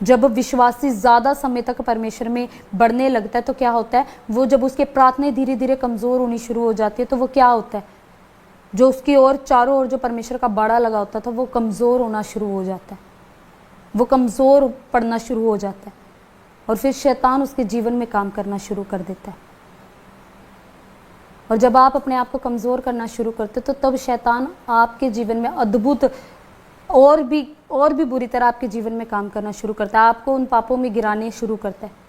जब विश्वासी ज़्यादा समय तक परमेश्वर में बढ़ने लगता है, तो क्या होता है, वो जब उसके प्रार्थनाएं धीरे धीरे कमज़ोर होनी शुरू हो जाती है, तो वो क्या होता है, जो उसकी ओर चारों ओर जो परमेश्वर का बाड़ा लगा होता था, वो कमज़ोर होना शुरू हो जाता है, वो कमज़ोर पड़ना शुरू हो जाता है। और फिर शैतान उसके जीवन में काम करना शुरू कर देता है। और जब आप अपने आप को कमज़ोर करना शुरू करते हो, तो तब शैतान आपके जीवन में अद्भुत और भी बुरी तरह आपके जीवन में काम करना शुरू करता है, आपको उन पापों में गिराने शुरू करता है।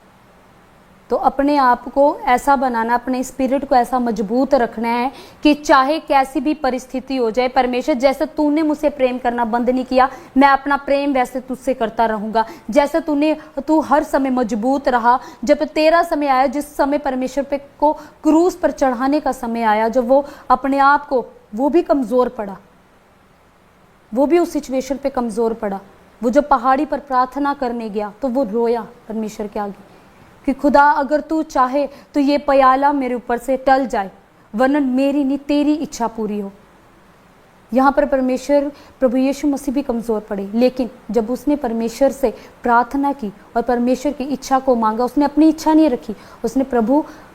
तो अपने आप को ऐसा बनाना, अपने स्पिरिट को ऐसा मजबूत रखना है कि चाहे कैसी भी परिस्थिति हो जाए, परमेश्वर जैसे तूने मुझसे प्रेम करना बंद नहीं किया, मैं अपना प्रेम वैसे तुझसे करता रहूँगा। जैसे तू हर समय मजबूत रहा, जब तेरा समय आया, जिस समय परमेश्वर पे को क्रूस पर चढ़ाने का समय आया, जब वो अपने आप को, वो भी कमज़ोर पड़ा, वो भी उस सिचुएशन पे कमज़ोर पड़ा। वो जब पहाड़ी पर प्रार्थना करने गया, तो वो रोया परमेश्वर के आगे कि खुदा, अगर तू चाहे तो ये प्याला मेरे ऊपर से टल जाए, वरना मेरी नहीं तेरी इच्छा पूरी हो। यहाँ पर परमेश्वर, प्रभु यीशु मसीह भी कमज़ोर पड़े, लेकिन जब उसने परमेश्वर से प्रार्थना की और परमेश्वर की इच्छा को मांगा, उसने अपनी इच्छा नहीं रखी, उसने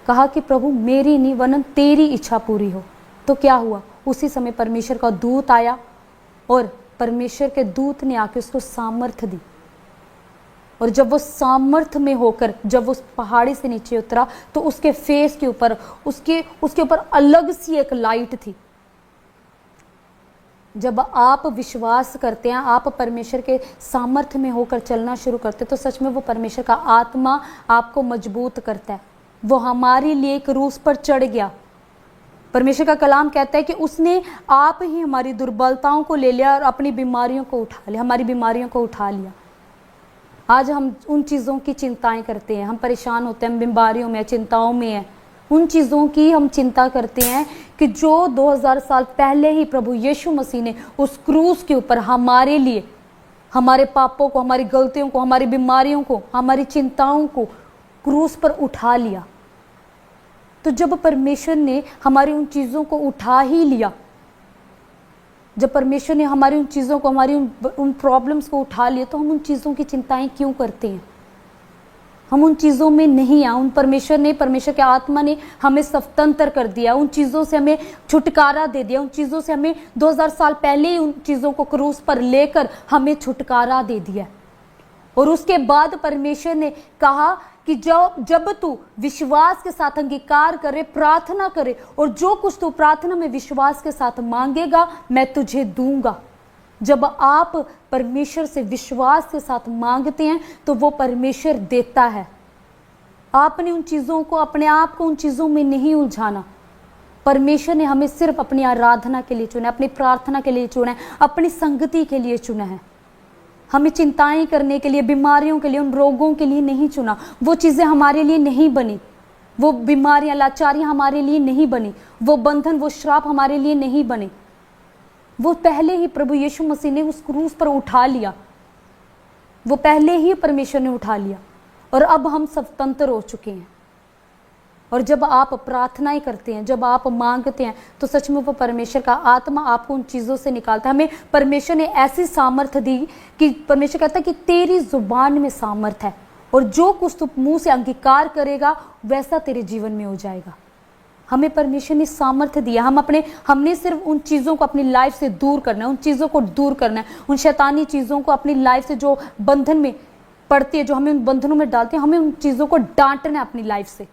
कहा कि प्रभु मेरी नहीं वरना तेरी इच्छा पूरी हो। तो क्या हुआ, उसी समय परमेश्वर का दूत आया और परमेश्वर के दूत ने आके उसको सामर्थ दी। और जब वो सामर्थ में होकर जब उस पहाड़ी से नीचे उतरा, तो उसके फेस के ऊपर, उसके ऊपर अलग सी एक लाइट थी। जब आप विश्वास करते हैं, आप परमेश्वर के सामर्थ्य में होकर चलना शुरू करते हैं, तो सच में वो परमेश्वर का आत्मा आपको मजबूत करता है। वो हमारे लिए क्रूस पर चढ़ गया, परमेश्वर का कलाम कहता है कि उसने आप ही हमारी दुर्बलताओं को ले लिया और अपनी बीमारियों को उठा लिया, हमारी बीमारियों को उठा लिया। आज हम उन चीज़ों की चिंताएं करते हैं, हम परेशान होते हैं, हम बीमारियों में, चिंताओं में हैं। उन चीज़ों की हम चिंता करते हैं कि जो 2000 साल पहले ही प्रभु यीशु मसीह ने उस क्रूस के ऊपर हमारे लिए, हमारे पापों को, हमारी गलतियों को, हमारी बीमारियों को, हमारी चिंताओं को क्रूस पर उठा लिया। तो जब परमेश्वर ने हमारी उन चीज़ों को उठा ही लिया, जब परमेश्वर ने हमारी उन चीज़ों को, हमारी उन प्रॉब्लम्स को उठा लिया, तो हम उन चीज़ों की चिंताएं क्यों करते हैं? हम उन चीज़ों में नहीं आए। उन परमेश्वर के आत्मा ने हमें स्वतंत्र कर दिया, उन चीज़ों से हमें छुटकारा दे दिया, उन चीज़ों से हमें 2000 साल पहले ही उन चीज़ों को क्रूस पर लेकर हमें छुटकारा दे दिया। और उसके बाद परमेश्वर ने कहा कि जब तू विश्वास के साथ अंगीकार करे, प्रार्थना करे, और जो कुछ तू प्रार्थना में विश्वास के साथ मांगेगा मैं तुझे दूंगा। जब आप परमेश्वर से विश्वास के साथ मांगते हैं तो वो परमेश्वर देता है। आपने उन चीज़ों को, अपने आप को उन चीज़ों में नहीं उलझाना। परमेश्वर ने हमें सिर्फ अपनी आराधना के लिए चुना है, अपनी प्रार्थना के लिए चुना है, अपनी संगति के लिए चुना है। हमें चिंताएं करने के लिए, बीमारियों के लिए, उन रोगों के लिए नहीं चुना। वो चीज़ें हमारे लिए नहीं बनी, वो बीमारियां, लाचारियां हमारे लिए नहीं बनी, वो बंधन, वो श्राप हमारे लिए नहीं बने। वो पहले ही प्रभु यीशु मसीह ने उस क्रूस पर उठा लिया, वो पहले ही परमेश्वर ने उठा लिया, और अब हम स्वतंत्र हो चुके हैं। और जब आप प्रार्थनाएं करते हैं, जब आप मांगते हैं, तो सच में वो परमेश्वर का आत्मा आपको उन चीज़ों से निकालता है। हमें परमेश्वर ने ऐसी सामर्थ्य दी कि परमेश्वर कहता है कि तेरी जुबान में सामर्थ्य है, और जो कुछ तू मुंह से अंगीकार करेगा वैसा तेरे जीवन में हो जाएगा। हमें परमेश्वर ने सामर्थ्य दिया। हमने सिर्फ उन चीज़ों को अपनी लाइफ से दूर करना है, उन चीज़ों को दूर करना है, उन शैतानी चीज़ों को अपनी लाइफ से, जो बंधन में पड़ती है, जो हमें उन बंधनों में डालती है, हमें उन चीज़ों को डांटना है अपनी लाइफ से।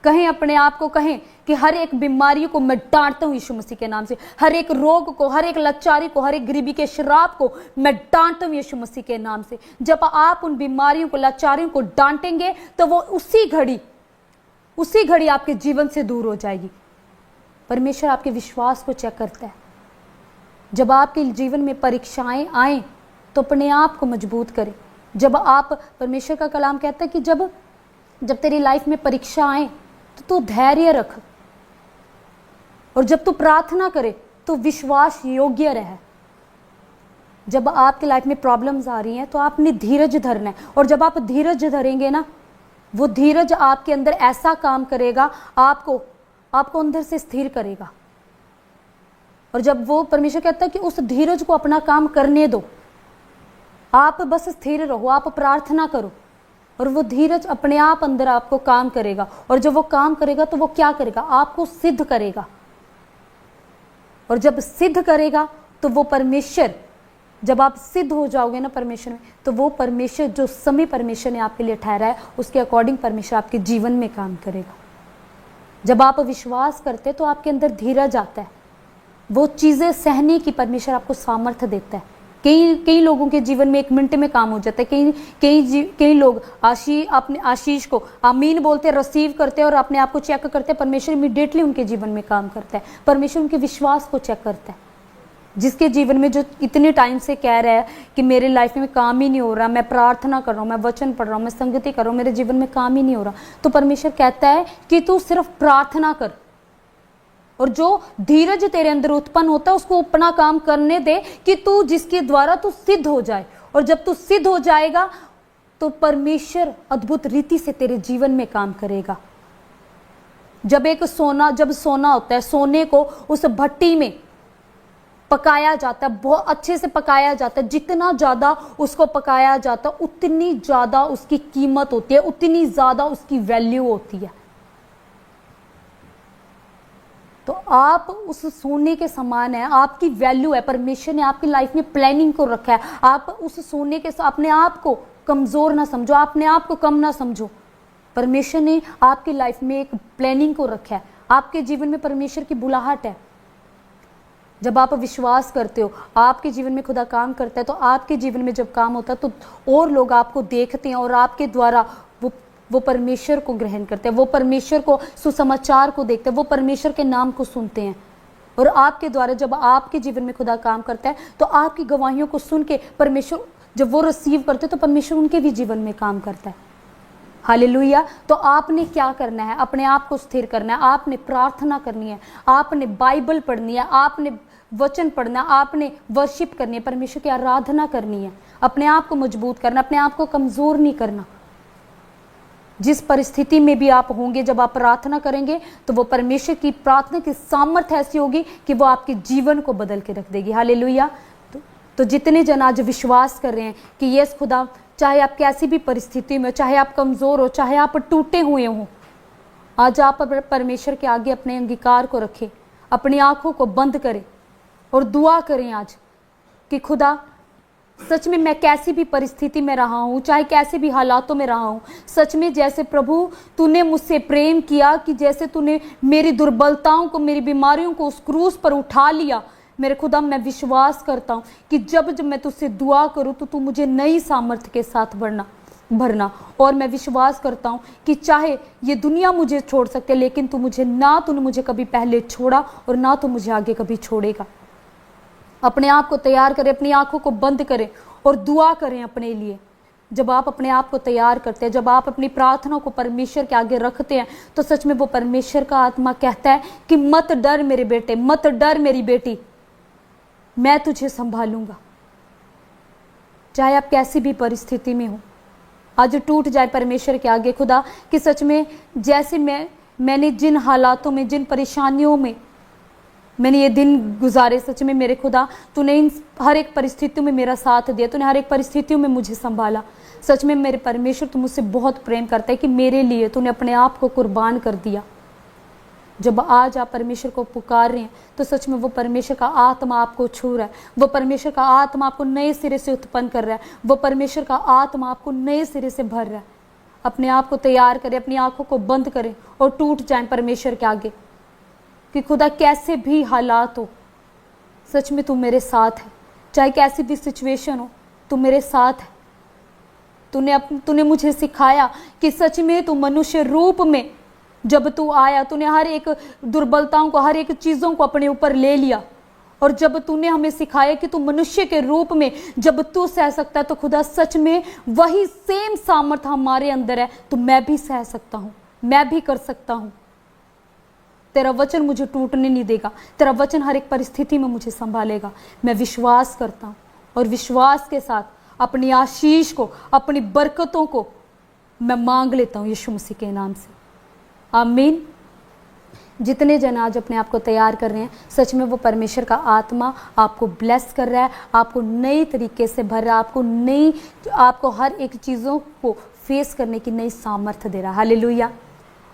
कहें अपने आप को, कहें कि हर एक बीमारी को मैं डांटता हूं यीशु मसीह के नाम से, हर एक रोग को, हर एक लाचारी को, हर एक गरीबी के श्राप को मैं डांटता हूं यीशु मसीह के नाम से। जब आप उन बीमारियों को, लाचारियों को डांटेंगे तो वो उसी घड़ी आपके जीवन से दूर हो जाएगी। परमेश्वर आपके विश्वास को चेक करता है। जब आपके जीवन में परीक्षाएं आए तो अपने आप को मजबूत करें। जब आप, परमेश्वर का कलाम कहता है कि जब तेरी लाइफ में परीक्षा आए तो तू धैर्य रख, और जब तू प्रार्थना करे तो विश्वास योग्य रहे। जब आपकी लाइफ में प्रॉब्लम्स आ रही हैं तो आपने धीरज धरना है, और जब आप धीरज धरेंगे ना, वो धीरज आपके अंदर ऐसा काम करेगा, आपको अंदर से स्थिर करेगा। और जब वो, परमेश्वर कहता है कि उस धीरज को अपना काम करने दो, आप बस स्थिर रहो, आप प्रार्थना करो, और वो धीरज अपने आप अंदर आपको काम करेगा। और जब वो काम करेगा तो वो क्या करेगा? आपको सिद्ध करेगा। और जब सिद्ध करेगा तो वो परमेश्वर, जब आप सिद्ध हो जाओगे ना परमेश्वर में, तो वो परमेश्वर, जो समय परमेश्वर ने आपके लिए ठहरा है, उसके अकॉर्डिंग परमेश्वर आपके जीवन में काम करेगा। जब आप विश्वास करते तो आपके अंदर धीरज आता है, वो चीज़ें सहने की परमेश्वर आपको सामर्थ्य देता है। कई लोगों के जीवन में 1 मिनट में काम हो जाता है। कई लोग अपने आशीष को आमीन बोलते, रिसीव करते हैं और अपने आप को चेक करते हैं। परमेश्वर इमीडिएटली उनके जीवन में काम करता है। परमेश्वर उनके विश्वास को चेक करता है। जिसके जीवन में, जो इतने टाइम से कह रहा है कि मेरे लाइफ में काम ही नहीं हो रहा, मैं प्रार्थना कर रहा हूँ, मैं वचन पढ़ रहा हूँ, मैं संगति कर रहा हूँ, मेरे जीवन में काम ही नहीं हो रहा, तो परमेश्वर कहता है कि तू सिर्फ प्रार्थना कर, और जो धीरज तेरे अंदर उत्पन्न होता है उसको अपना काम करने दे, कि तू, जिसके द्वारा तू सिद्ध हो जाए। और जब तू सिद्ध हो जाएगा तो परमेश्वर अद्भुत रीति से तेरे जीवन में काम करेगा। जब सोना होता है, सोने को उस भट्टी में पकाया जाता है, बहुत अच्छे से पकाया जाता है। जितना ज़्यादा उसको पकाया जाता है उतनी ज़्यादा उसकी कीमत होती है, उतनी ज़्यादा उसकी वैल्यू होती है। तो आप उस सोने के समान है, आपकी वैल्यू है। परमेश्वर ने आपकी लाइफ में प्लानिंग को रखा है। आप उस सोने के, अपने आप को कमज़ोर ना समझो, अपने आप को कम ना समझो। परमेश्वर ने आपकी लाइफ में एक प्लानिंग को रखा है। आपके जीवन में परमेश्वर की बुलाहट है। जब आप विश्वास करते हो, आपके जीवन में खुदा काम करता है, तो आपके जीवन में जब काम होता है तो और लोग आपको देखते हैं और आपके द्वारा वो वो परमेश्वर को ग्रहण करते हैं, वो परमेश्वर को, सुसमाचार को देखते हैं, वो परमेश्वर के नाम को सुनते हैं। और आपके द्वारा जब आपके जीवन में खुदा काम करता है तो आपकी गवाहियों को सुन के परमेश्वर, जब वो रिसीव करते हैं तो परमेश्वर उनके भी जीवन में काम करता है। हालेलुया। तो आपने क्या करना है? अपने आप को स्थिर करना है, आपने प्रार्थना करनी है, आपने बाइबल पढ़नी है, आपने वचन पढ़ना, आपने वर्शिप करनी है, परमेश्वर की आराधना करनी है, अपने आप को मजबूत करना, अपने आप को कमजोर नहीं करना। जिस परिस्थिति में भी आप होंगे, जब आप प्रार्थना करेंगे तो वो परमेश्वर की प्रार्थना की सामर्थ्य ऐसी होगी कि वो आपके जीवन को बदल के रख देगी। हालेलुया। तो जितने जन आज विश्वास कर रहे हैं कि यस खुदा, चाहे आप कैसी भी परिस्थिति में, चाहे आप कमजोर हो, चाहे आप टूटे हुए हो, आज आप परमेश्वर के आगे अपने अंगीकार को रखें, अपनी आंखों को बंद करें और दुआ करें आज कि खुदा, सच में मैं कैसी भी परिस्थिति में रहा हूँ, चाहे कैसे भी हालातों में रहा हूँ, सच में जैसे प्रभु तूने मुझसे प्रेम किया, कि जैसे तूने मेरी दुर्बलताओं को, मेरी बीमारियों को उस क्रूस पर उठा लिया, मेरे खुदा मैं विश्वास करता हूँ कि जब जब मैं तुझसे दुआ करूँ तो तू मुझे नई सामर्थ्य के साथ भरना। और मैं विश्वास करता हूँ कि चाहे ये दुनिया मुझे छोड़ सकते, लेकिन तूने मुझे कभी पहले छोड़ा और ना तो मुझे आगे कभी छोड़ेगा। अपने आप को तैयार करें, अपनी आंखों को बंद करें और दुआ करें अपने लिए। जब आप अपने आप को तैयार करते हैं, जब आप अपनी प्रार्थना को परमेश्वर के आगे रखते हैं, तो सच में वो परमेश्वर का आत्मा कहता है कि मत डर मेरे बेटे, मत डर मेरी बेटी, मैं तुझे संभालूंगा। चाहे आप कैसी भी परिस्थिति में हो, आज टूट जाए परमेश्वर के आगे खुदा, कि सच में जैसे मैंने जिन हालातों में, जिन परेशानियों में मैंने ये दिन गुजारे, सच में मेरे खुदा तूने इन हर एक परिस्थितियों में मेरा साथ दिया, तूने हर एक परिस्थितियों में मुझे संभाला। सच में मेरे परमेश्वर, तू मुझसे बहुत प्रेम करता है कि मेरे लिए तूने अपने आप को कुर्बान कर दिया। जब आज आप परमेश्वर को पुकार रहे हैं तो सच में वो परमेश्वर का आत्मा आपको छू रहा है, वो परमेश्वर का आत्मा आपको नए सिरे से उत्पन्न कर रहा है, वो परमेश्वर का आत्मा आपको नए सिरे से भर रहा है। अपने आप को तैयार करें, अपनी आंखों को बंद करें और टूट जाएं परमेश्वर के आगे कि खुदा कैसे भी हालात हो, सच में तू मेरे साथ है। चाहे कैसी भी सिचुएशन हो, तू मेरे साथ है। तूने मुझे सिखाया कि सच में तू मनुष्य रूप में जब तू आया, तूने हर एक दुर्बलताओं को, हर एक चीज़ों को अपने ऊपर ले लिया। और जब तूने हमें सिखाया कि तू मनुष्य के रूप में जब तू सह सकता है, तो खुदा सच में वही सेम सामर्थ्य हमारे अंदर है, तो मैं भी सह सकता हूँ, मैं भी कर सकता हूँ। तेरा वचन मुझे टूटने नहीं देगा, तेरा वचन हर एक परिस्थिति में मुझे संभालेगा। मैं विश्वास करता हूँ और विश्वास के साथ अपनी आशीष को, अपनी बरकतों को मैं मांग लेता हूँ यीशु मसीह के नाम से, आमीन। जितने जन आज अपने आप को तैयार कर रहे हैं, सच में वो परमेश्वर का आत्मा आपको ब्लेस कर रहा है, आपको नई तरीके से भर रहा है, आपको हर एक चीज़ों को फेस करने की नई सामर्थ्य दे रहा है। हालेलुया।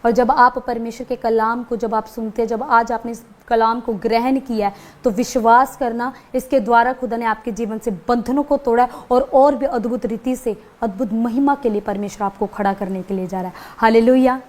और जब आप परमेश्वर के कलाम को जब आप सुनते हैं, जब आज आपने इस कलाम को ग्रहण किया है, तो विश्वास करना, इसके द्वारा खुदा ने आपके जीवन से बंधनों को तोड़ा है और भी अद्भुत रीति से, अद्भुत महिमा के लिए परमेश्वर आपको खड़ा करने के लिए जा रहा है। हालेलुया।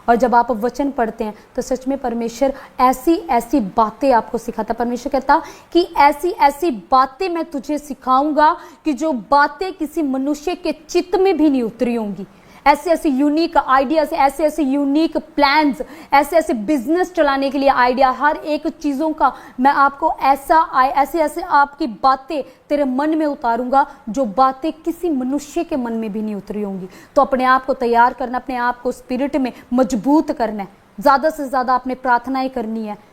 और जब आप वचन पढ़ते हैं तो सच में परमेश्वर ऐसी ऐसी बातें आपको सिखाता है। परमेश्वर कहता कि ऐसी ऐसी बातें मैं तुझे सिखाऊंगा कि जो बातें किसी मनुष्य के चित्त में भी नहीं उतरी होंगी। ऐसे ऐसे यूनिक आइडियाज, ऐसे ऐसे यूनिक प्लान्स, ऐसे ऐसे बिजनेस चलाने के लिए आइडिया, हर एक चीज़ों का मैं आपको ऐसे ऐसे आपकी बातें तेरे मन में उतारूंगा जो बातें किसी मनुष्य के मन में भी नहीं उतरी होंगी। तो अपने आप को तैयार करना, अपने आप को स्पिरिट में मजबूत करना है, ज़्यादा से ज़्यादा आपने प्रार्थनाएं करनी है।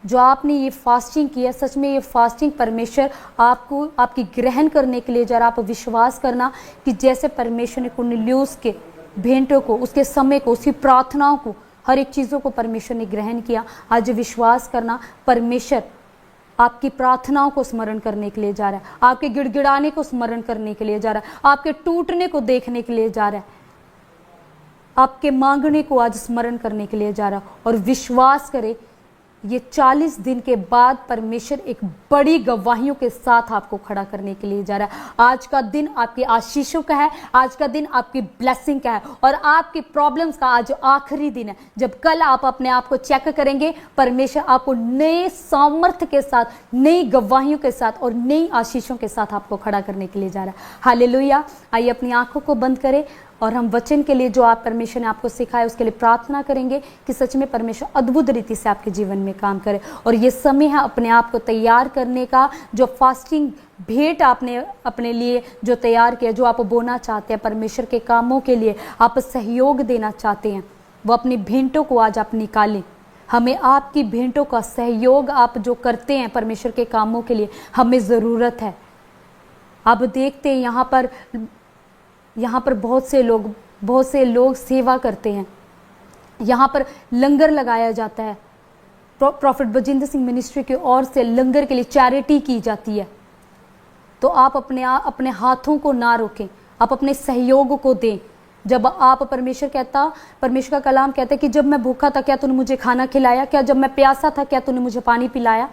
जो आपने ये फास्टिंग की है, सच में ये फास्टिंग परमेश्वर आपको आपकी ग्रहण करने के लिए जरा आप विश्वास करना कि जैसे परमेश्वर ने कुरनेलियुस के भेंटों को, उसके समय को, उसकी प्रार्थनाओं को, हर एक चीज़ों को परमेश्वर ने ग्रहण किया। आज विश्वास करना, परमेश्वर आपकी प्रार्थनाओं को स्मरण करने के लिए जा रहा है, आपके गिड़गिड़ाने को स्मरण करने के लिए जा रहा है, आपके टूटने को देखने के लिए जा रहा है, आपके मांगने को आज स्मरण करने के लिए जा रहा है। और विश्वास करें, ये 40 दिन के बाद परमेश्वर एक बड़ी गवाहियों के साथ आपको खड़ा करने के लिए जा रहा है। आज का दिन आपकी आशीषों का है, आज का दिन आपकी ब्लेसिंग का है और आपकी प्रॉब्लम्स का आज आखिरी दिन है। जब कल आप अपने आप को चेक करेंगे, परमेश्वर आपको नए सामर्थ्य के साथ, नई गवाहियों के साथ और नई आशीषों के साथ आपको खड़ा करने के लिए जा रहा है। हालेलुया। आइए अपनी आंखों को बंद करें और हम वचन के लिए जो आप परमेश्वर ने आपको सिखाया उसके लिए प्रार्थना करेंगे कि सच में परमेश्वर अद्भुत रीति से आपके जीवन में काम करे। और ये समय है अपने आप को तैयार करने का, जो फास्टिंग भेंट आपने अपने लिए जो तैयार किया, जो आप बोना चाहते हैं परमेश्वर के कामों के लिए, आप सहयोग देना चाहते हैं, वो अपनी भेंटों को आज आप निकालें। हमें आपकी भेंटों का सहयोग आप जो करते हैं परमेश्वर के कामों के लिए, हमें ज़रूरत है। आप देखते हैं यहाँ पर बहुत से लोग सेवा करते हैं। यहाँ पर लंगर लगाया जाता है। प्रॉफिट बजिंदर सिंह मिनिस्ट्री की ओर से लंगर के लिए चैरिटी की जाती है। तो आप अपने हाथों को ना रोकें, आप अपने सहयोग को दें। जब आप परमेश्वर का कलाम कहता है कि जब मैं भूखा था क्या तूने मुझे खाना खिलाया, क्या जब मैं प्यासा था क्या तूने मुझे पानी पिलाया।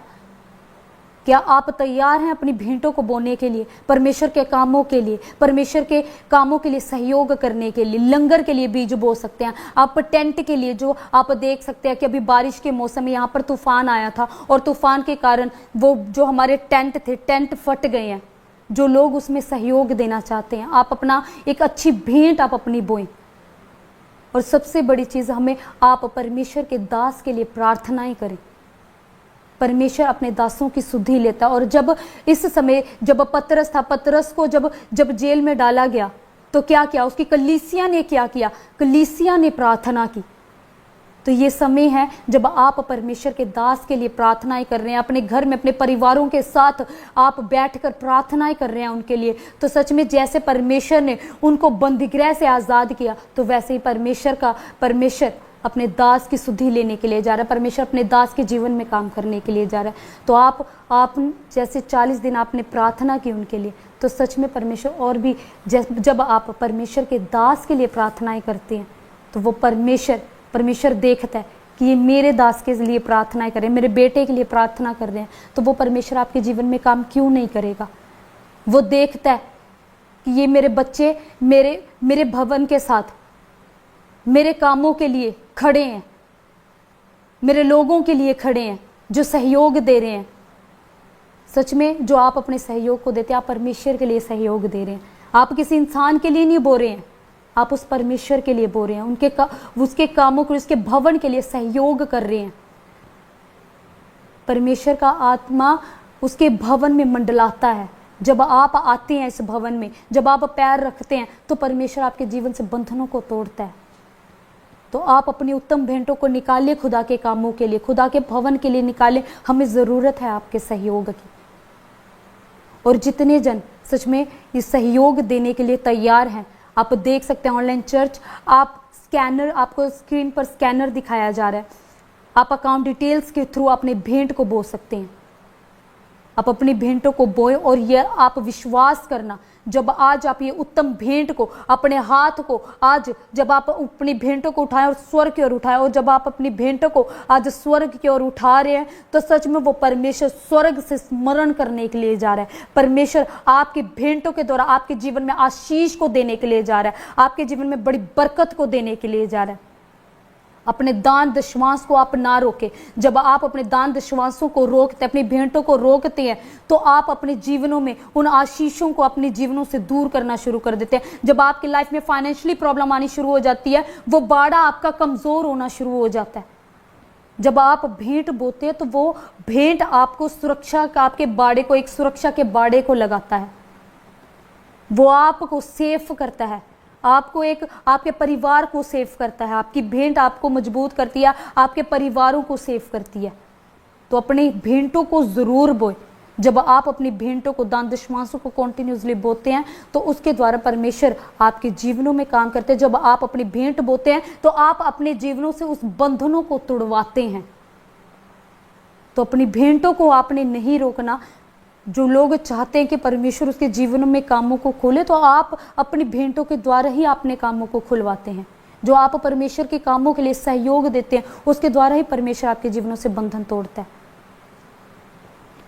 क्या आप तैयार हैं अपनी भेंटों को बोने के लिए, परमेश्वर के कामों के लिए, परमेश्वर के कामों के लिए सहयोग करने के लिए। लंगर के लिए बीज बो सकते हैं आप, टेंट के लिए जो आप देख सकते हैं कि अभी बारिश के मौसम में यहाँ पर तूफान आया था और तूफान के कारण वो जो हमारे टेंट थे, टेंट फट गए हैं। जो लोग उसमें सहयोग देना चाहते हैं, आप अपना एक अच्छी भेंट आप अपनी बोएं। और सबसे बड़ी चीज़, हमें आप परमेश्वर के दास के लिए प्रार्थनाएं करें। परमेश्वर अपने दासों की सुधि लेता। और जब इस समय जब पतरस था, पतरस को जब जेल में डाला गया तो क्या किया, उसकी कलीसिया ने क्या किया, कलीसिया ने प्रार्थना की। तो ये समय है जब आप परमेश्वर के दास के लिए प्रार्थनाएं कर रहे हैं, अपने घर में अपने परिवारों के साथ आप बैठकर प्रार्थनाएं कर रहे हैं उनके लिए। तो सच में जैसे परमेश्वर ने उनको बंदीगृह से आज़ाद किया, तो वैसे ही परमेश्वर अपने दास की सुधि लेने के लिए जा रहा है। परमेश्वर अपने दास के जीवन में काम करने के लिए जा रहा है। तो आप जैसे 40 दिन आपने प्रार्थना की उनके लिए, तो सच में परमेश्वर और भी जब आप परमेश्वर के दास के लिए प्रार्थनाएं करते हैं, तो वो परमेश्वर देखता है कि ये मेरे दास के लिए प्रार्थनाएं कर रहे हैं, मेरे बेटे के लिए प्रार्थना कर रहे हैं, तो वो परमेश्वर आपके जीवन में काम क्यों नहीं करेगा। वो देखता है कि ये मेरे बच्चे मेरे भवन के साथ मेरे कामों के लिए खड़े हैं, मेरे लोगों के लिए खड़े हैं, जो सहयोग दे रहे हैं। सच में जो आप अपने सहयोग को देते हैं, आप परमेश्वर के लिए सहयोग दे रहे हैं। आप किसी इंसान के लिए नहीं बो रहे हैं, आप उस परमेश्वर के लिए बो रहे हैं, उसके कामों के, उसके भवन के लिए सहयोग कर रहे हैं। परमेश्वर का आत्मा उसके भवन में मंडलाता है। जब आप आते हैं इस भवन में, जब आप पैर रखते हैं, तो परमेश्वर आपके जीवन से बंधनों को तोड़ता है। तो आप अपनी उत्तम भेंटों को निकालिए खुदा के कामों के लिए, खुदा के भवन के लिए निकालें। हमें ज़रूरत है आपके सहयोग की। और जितने जन सच में इस सहयोग देने के लिए तैयार हैं, आप देख सकते हैं ऑनलाइन चर्च, आपको स्क्रीन पर स्कैनर दिखाया जा रहा है। आप अकाउंट डिटेल्स के थ्रू अपने भेंट को बो सकते हैं। आप अपनी भेंटों को बोएं और यह आप विश्वास करना, जब आज आप ये उत्तम भेंट को अपने हाथ को आज जब आप अपनी भेंटों को उठाएं और स्वर्ग की ओर उठाएं, और जब आप अपनी भेंटों को आज स्वर्ग की ओर उठा रहे हैं, तो सच में वो परमेश्वर स्वर्ग से स्मरण करने के लिए जा रहा है। परमेश्वर आपकी भेंटों के द्वारा आपके जीवन में आशीष को देने के लिए जा रहा है, आपके जीवन में बड़ी बरकत को देने के लिए जा रहा है। अपने दान दशवांश को आप ना रोके। जब आप अपने दान दशवांशों को रोकते, अपनी भेंटों को रोकते हैं, तो आप अपने जीवनों में उन आशीषों को अपने जीवनों से दूर करना शुरू कर देते हैं। जब आपकी लाइफ में फाइनेंशियली प्रॉब्लम आनी शुरू हो जाती है, वो बाड़ा आपका कमजोर होना शुरू हो जाता है। जब आप भेंट बोते हैं, तो वो भेंट आपको सुरक्षा का, आपके बाड़े को, एक सुरक्षा के बाड़े को लगाता है। वो आपको सेफ करता है, आपको आपके परिवार को सेव करता है। आपकी भेंट आपको मजबूत करती है, आपके परिवारों को सेव करती है। तो अपनी भेंटों को जरूर बोए। जब आप अपनी भेंटों को, दान दशवांशों को कॉन्टिन्यूसली बोते हैं, तो उसके द्वारा परमेश्वर आपके जीवनों में काम करते हैं। जब आप अपनी भेंट बोते हैं, तो आप अपने जीवनों से उस बंधनों को तोड़वाते हैं। तो अपनी भेंटों को आपने नहीं रोकना। जो लोग चाहते हैं कि परमेश्वर उसके जीवन में कामों को खोले, तो आप अपनी भेंटों के द्वारा ही अपने कामों को खुलवाते हैं। जो आप परमेश्वर के कामों के लिए सहयोग देते हैं, उसके द्वारा ही परमेश्वर आपके जीवनों से बंधन तोड़ता है।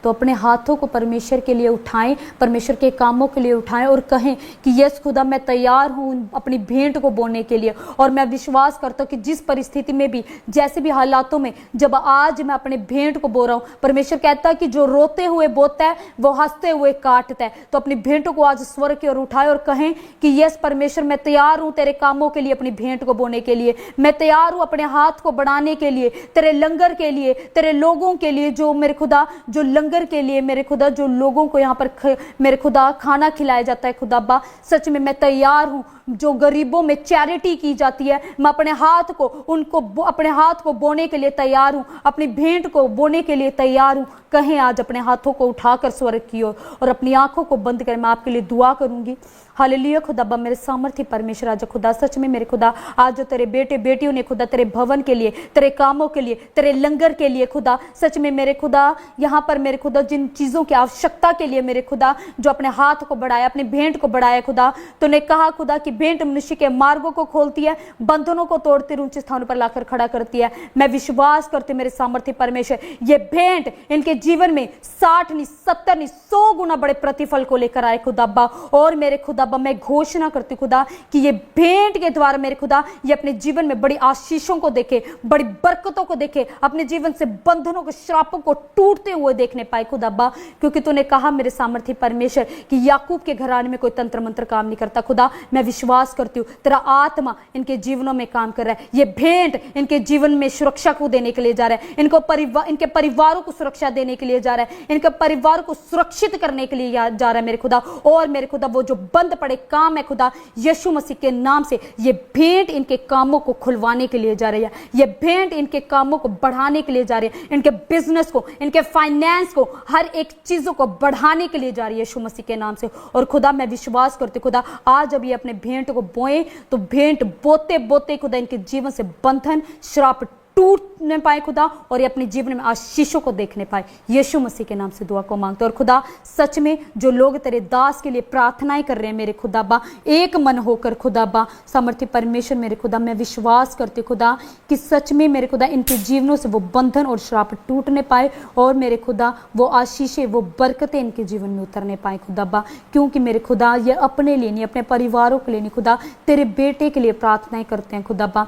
तो तो अपने हाथों को परमेश्वर के लिए उठाएं, परमेश्वर के कामों के लिए उठाएं और कहें कि यस खुदा मैं तैयार हूँ अपनी भेंट को बोने के लिए। और मैं विश्वास करता हूँ कि जिस परिस्थिति में भी, जैसे भी हालातों में, जब आज मैं अपने भेंट को बो रहा हूँ, परमेश्वर कहता है कि जो रोते हुए बोता है वो हंसते हुए काटता है। तो अपनी भेंटों को आज स्वर्ग की ओर उठाए और कहें कि यस परमेश्वर मैं तैयार हूँ तेरे कामों के लिए, अपनी भेंट को बोने के लिए। मैं तैयार हूँ अपने हाथ को बढ़ाने के लिए, तेरे लंगर के लिए, तेरे लोगों के लिए, जो मेरे खुदा जो लंगर के लिए मेरे खुदा जो लोगों को यहाँ पर मेरे खुदा खाना खिलाया जाता है खुदा अब्बा, सच में मैं तैयार हूँ। जो गरीबों में चैरिटी की जाती है, मैं अपने हाथ को अपने हाथ को बोने के लिए तैयार हूँ, अपनी भेंट को बोने के लिए तैयार हूँ। कहें आज अपने हाथों को उठाकर स्वर्ग की ओर और अपनी आंखों को बंद कर मैं आपके लिए दुआ करूंगी। हालेलुया खुदा अब्बा मेरे सामर्थ्य परमेश्वर, आज खुदा सच में मेरे खुदा आज जो तेरे बेटे बेटियों ने खुदा तेरे भवन के लिए, तेरे कामों के लिए, तेरे लंगर के लिए खुदा सच में मेरे खुदा यहाँ पर मेरे खुदा जिन चीज़ों की आवश्यकता के लिए मेरे खुदा जो अपने हाथ को बढ़ाया, अपनी भेंट को बढ़ाया खुदा, तूने कहा खुदा कि भेंट मनुष्य के मार्गों को खोलती है, बंधनों को तोड़ती, ऊंचे स्थानों पर लाकर खड़ा करती है। मैं विश्वास करती मेरे सामर्थ्य परमेश्वर ये भेंट इनके जीवन में 60 नहीं 70 नहीं 100 गुना बड़े प्रतिफल को लेकर आए खुदा अब्बा। और मेरे खुदा अब्बा मैं घोषणा करती खुदा कि ये भेंट के द्वारा मेरे खुदा ये अपने जीवन में बड़ी आशीषों को देखे, बड़ी बरकतों को देखे, अपने जीवन से बंधनों को, श्रापों को टूटते हुए देखने पाए खुदा अब्बा। क्योंकि तूने कहा मेरे सामर्थ्य परमेश्वर कि याकूब के घराने में कोई तंत्र मंत्र काम नहीं करता खुदा। मैं विश्वास करती हूँ तेरा आत्मा इनके जीवनों में काम कर रहा है। ये भेंट इनके जीवन में सुरक्षा को देने के लिए जा रहा है, इनके परिवारों को सुरक्षा देने के लिए जा रहा है, इनके परिवार को सुरक्षित करने के लिए जा रहा है मेरे खुदा। और मेरे खुदा वो जो बंद पड़े काम है खुदा यीशु मसीह के नाम से ये भेंट इनके कामों को खुलवाने के लिए जा रही है, ये भेंट इनके कामों को बढ़ाने के लिए जा रही है, इनके बिजनेस को, इनके फाइनेंस को, हर एक चीजों को बढ़ाने के लिए जा रही है यीशु मसीह के नाम से। और खुदा मैं विश्वास करती खुदा आज जब ये अपने भेंट को बोए तो भेंट बोते बोते खुदा इनके जीवन से बंधन श्राप टूटने पाए खुदा और ये अपने जीवन में आशीषों को देखने पाए। यीशु मसीह के नाम से दुआ को मांगते और खुदा सच में जो लोग तेरे दास के लिए प्रार्थनाएं कर रहे हैं मेरे खुदा बा एक मन होकर खुदा बा सामर्थ्य परमेश्वर मेरे खुदा मैं विश्वास करती खुदा कि सच में मेरे खुदा इनके जीवनों से वो बंधन और श्राप टूटने पाए और मेरे खुदा वो आशीषें वो बरकतें इनके जीवन में उतरने पाए खुदा बा। क्योंकि मेरे खुदा ये अपने लिए नहीं, अपने परिवारों के लिए नहीं खुदा, तेरे बेटे के लिए प्रार्थनाएं करते हैं खुदा बा।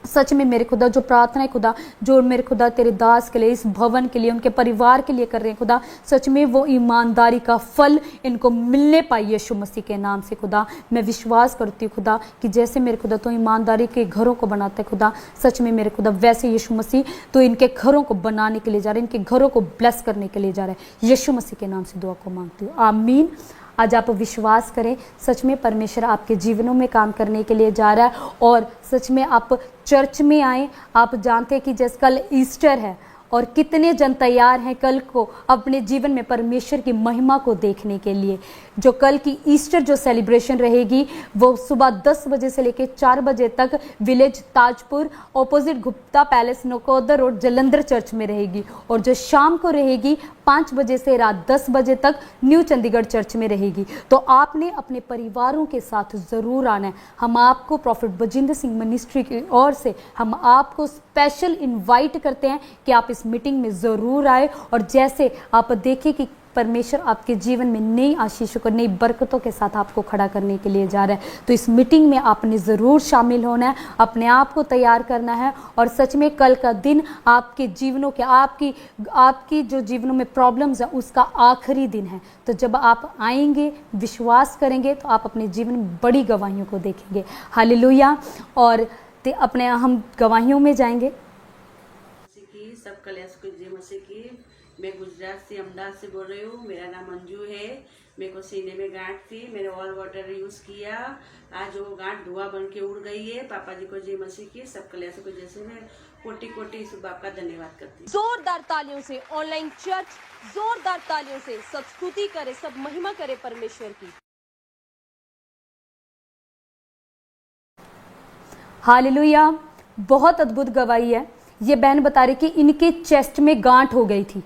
सच में मेरे खुदा जो प्रार्थना है खुदा जो मेरे खुदा तेरे दास के लिए, इस भवन के लिए, उनके परिवार के लिए कर रहे हैं खुदा, सच में वो ईमानदारी का फल इनको मिलने पाए यीशु मसीह के नाम से खुदा। मैं विश्वास करती हूँ खुदा कि जैसे मेरे खुदा तो ईमानदारी के घरों को बनाते हैं खुदा, सच में मेरे खुदा वैसे यीशु मसीह तो इनके घरों को बनाने के लिए जा रहे हैं, इनके घरों को ब्लेस करने के लिए जा रहे हैं। यीशु मसीह के नाम से दुआ को मांगती हूँ, आमीन। आज आप विश्वास करें सच में परमेश्वर आपके जीवनों में काम करने के लिए जा रहा है और सच में आप चर्च में आए। आप जानते हैं कि जैसे कल ईस्टर है और कितने जन तैयार हैं कल को अपने जीवन में परमेश्वर की महिमा को देखने के लिए। जो कल की ईस्टर जो सेलिब्रेशन रहेगी वो सुबह 10 बजे से लेकर 4 बजे तक village Tajpur opposite Gupta palace Nakodar road Jalandhar church में रहेगी और जो शाम को रहेगी 5 बजे से रात 10 बजे तक न्यू चंडीगढ़ चर्च में रहेगी। तो आपने अपने परिवारों के साथ ज़रूर आना है। हम आपको प्रॉफिट बजिंदर सिंह मिनिस्ट्री की ओर से हम आपको स्पेशल इनवाइट करते हैं कि आप इस मीटिंग में ज़रूर आए और जैसे आप देखें कि परमेश्वर आपके जीवन में नई आशीषों को, नई बरकतों के साथ आपको खड़ा करने के लिए जा रहा है। तो इस मीटिंग में आपने ज़रूर शामिल होना है, अपने आप को तैयार करना है और सच में कल का दिन आपके जीवनों के आपकी जो जीवनों में प्रॉब्लम्स है उसका आखिरी दिन है। तो जब आप आएंगे विश्वास करेंगे तो आप अपने जीवन में बड़ी गवाहियों को देखेंगे। हालेलुया। और अपने हम गवाहियों में जाएंगे। सब कल्याण को जय मसीह की। मैं गुजरात से अहमदाबाद से बोल रही हूँ। मेरा नाम मंजू है। मेरे को सीने में गांठ थी, मैंने ऑल वाटर यूज़ किया, आज वो गांठ धुआं बन के उड़ गई है। पापा जी को जय मसीह की। सब कल्याण को जैसे मैं कोटि कोटि इस बाप का धन्यवाद करती हूँ। जोरदार तालियों से ऑनलाइन चर्च, जोरदार तालियों से सब स्तुति करे, सब महिमा करे परमेश्वर की। हालेलुया। बहुत अद्भुत गवाही है। ये बहन बता रही कि इनके चेस्ट में गांठ हो गई थी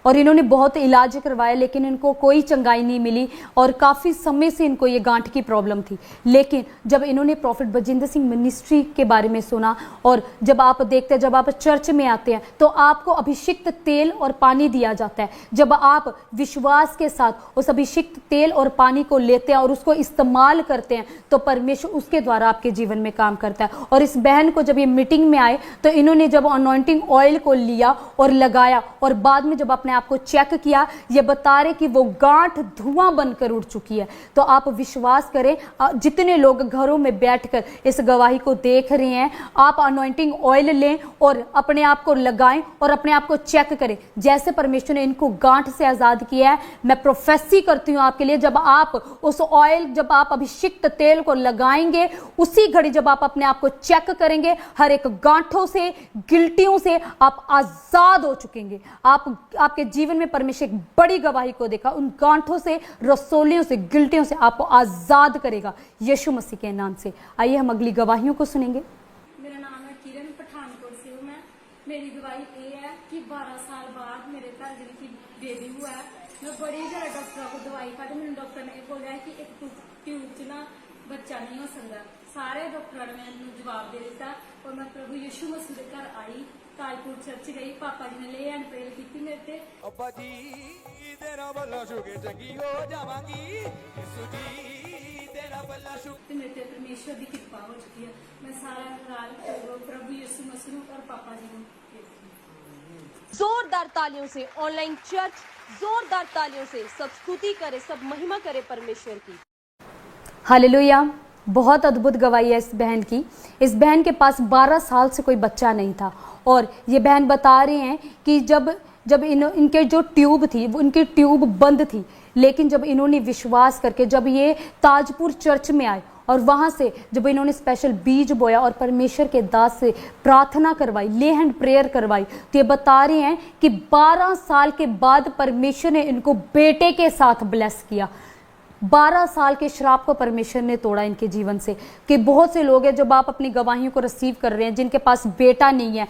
और इन्होंने बहुत इलाज करवाया लेकिन इनको कोई चंगाई नहीं मिली और काफ़ी समय से इनको ये गांठ की प्रॉब्लम थी। लेकिन जब इन्होंने प्रॉफिट बजिंदर सिंह मिनिस्ट्री के बारे में सुना और जब आप देखते हैं, जब आप चर्च में आते हैं तो आपको अभिषिक्त तेल और पानी दिया जाता है। जब आप विश्वास के साथ उस अभिषिक्त तेल और पानी को लेते हैं और उसको इस्तेमाल करते हैं तो परमेश्वर उसके द्वारा आपके जीवन में काम करता है। और इस बहन को जब ये मीटिंग में आए तो इन्होंने जब अनॉइंटिंग ऑयल को लिया और लगाया और बाद में जब अपने आप को चेक किया, ये बता रहे कि वो गांठ धुआं बनकर उड़ चुकी है। तो आप विश्वास करें, जितने लोग घरों में बैठकर इस गवाही को देख रहे हैं, आप अनॉइंटिंग ऑयल लें और अपने आप को लगाएं और अपने आप को चेक करें। जैसे परमेश्वर ने इनको गांठ से आजाद किया है, मैं प्रोफेसी करती हूं आपके लिए, जब आप उस ऑयल, जब आप अभिषिक्त तेल को लगाएंगे, उसी घड़ी जब आप अपने आप को चेक करेंगे, हर एक गांठों से, गिल्टियों से आप आजाद हो चुकेंगे। आपके जीवन में परमेश्वर एक बड़ी गवाही को देखा, उन गांठों से, रसोलियों से, गिल्टियों से आपको आजाद करेगा यीशु मसीह के नाम से। आइए हम अगली गवाहियों को सुनेंगे। मेरा नाम है किरण, पठानकोट से हूँ मैं। मेरी गवाही ये है कि 12 साल बाद मेरे घर की बेबी हुआ है। मैं बड़ी ज़्यादा डॉक्टर को दवाई खाती, मैंने डॉक्टर ने बोला है कि एक ट्यूब च ना बच्चा नहीं हो सकता। सारे डॉक्टर ने मैंने जवाब दे दिता और मैं प्रभु यीशु मसीह के घर आई, ताजपुर चर्च गई, पापा जी ने ले एंड प्रेयर की मेरे ते। अब्बा जी तेरा बल्ला शुके चंगी हो जावांगी, यीशु जी तेरा बल्ला शुके। मेरे ते परमेश्वर की कृपा हो चुकी है। मैं सारा राज प्रभु यीशु मसीह और पापा जी को। जोरदार तालियों से ऑनलाइन चर्च, जोरदार तालियों से सब स्तुति करे, सब महिमा करे परमेश्वर की। हालेलुया। बहुत अद्भुत गवाही है इस बहन की। इस बहन के पास 12 साल से कोई बच्चा नहीं था और ये बहन बता रहे हैं कि जब इनके जो ट्यूब थी, वो इनकी ट्यूब बंद थी, लेकिन जब इन्होंने विश्वास करके, जब ये ताजपुर चर्च में आए और वहाँ से जब इन्होंने स्पेशल बीज बोया और परमेश्वर के दास से प्रार्थना करवाई, ले हैंड प्रेयर करवाई, तो ये बता रहे हैं कि 12 साल के बाद परमेश्वर ने इनको बेटे के साथ ब्लेस किया। 12 साल के श्राप को परमेश्वर ने तोड़ा इनके जीवन से। कि बहुत से लोग हैं, जब आप अपनी गवाहियों को रिसीव कर रहे हैं, जिनके पास बेटा नहीं है,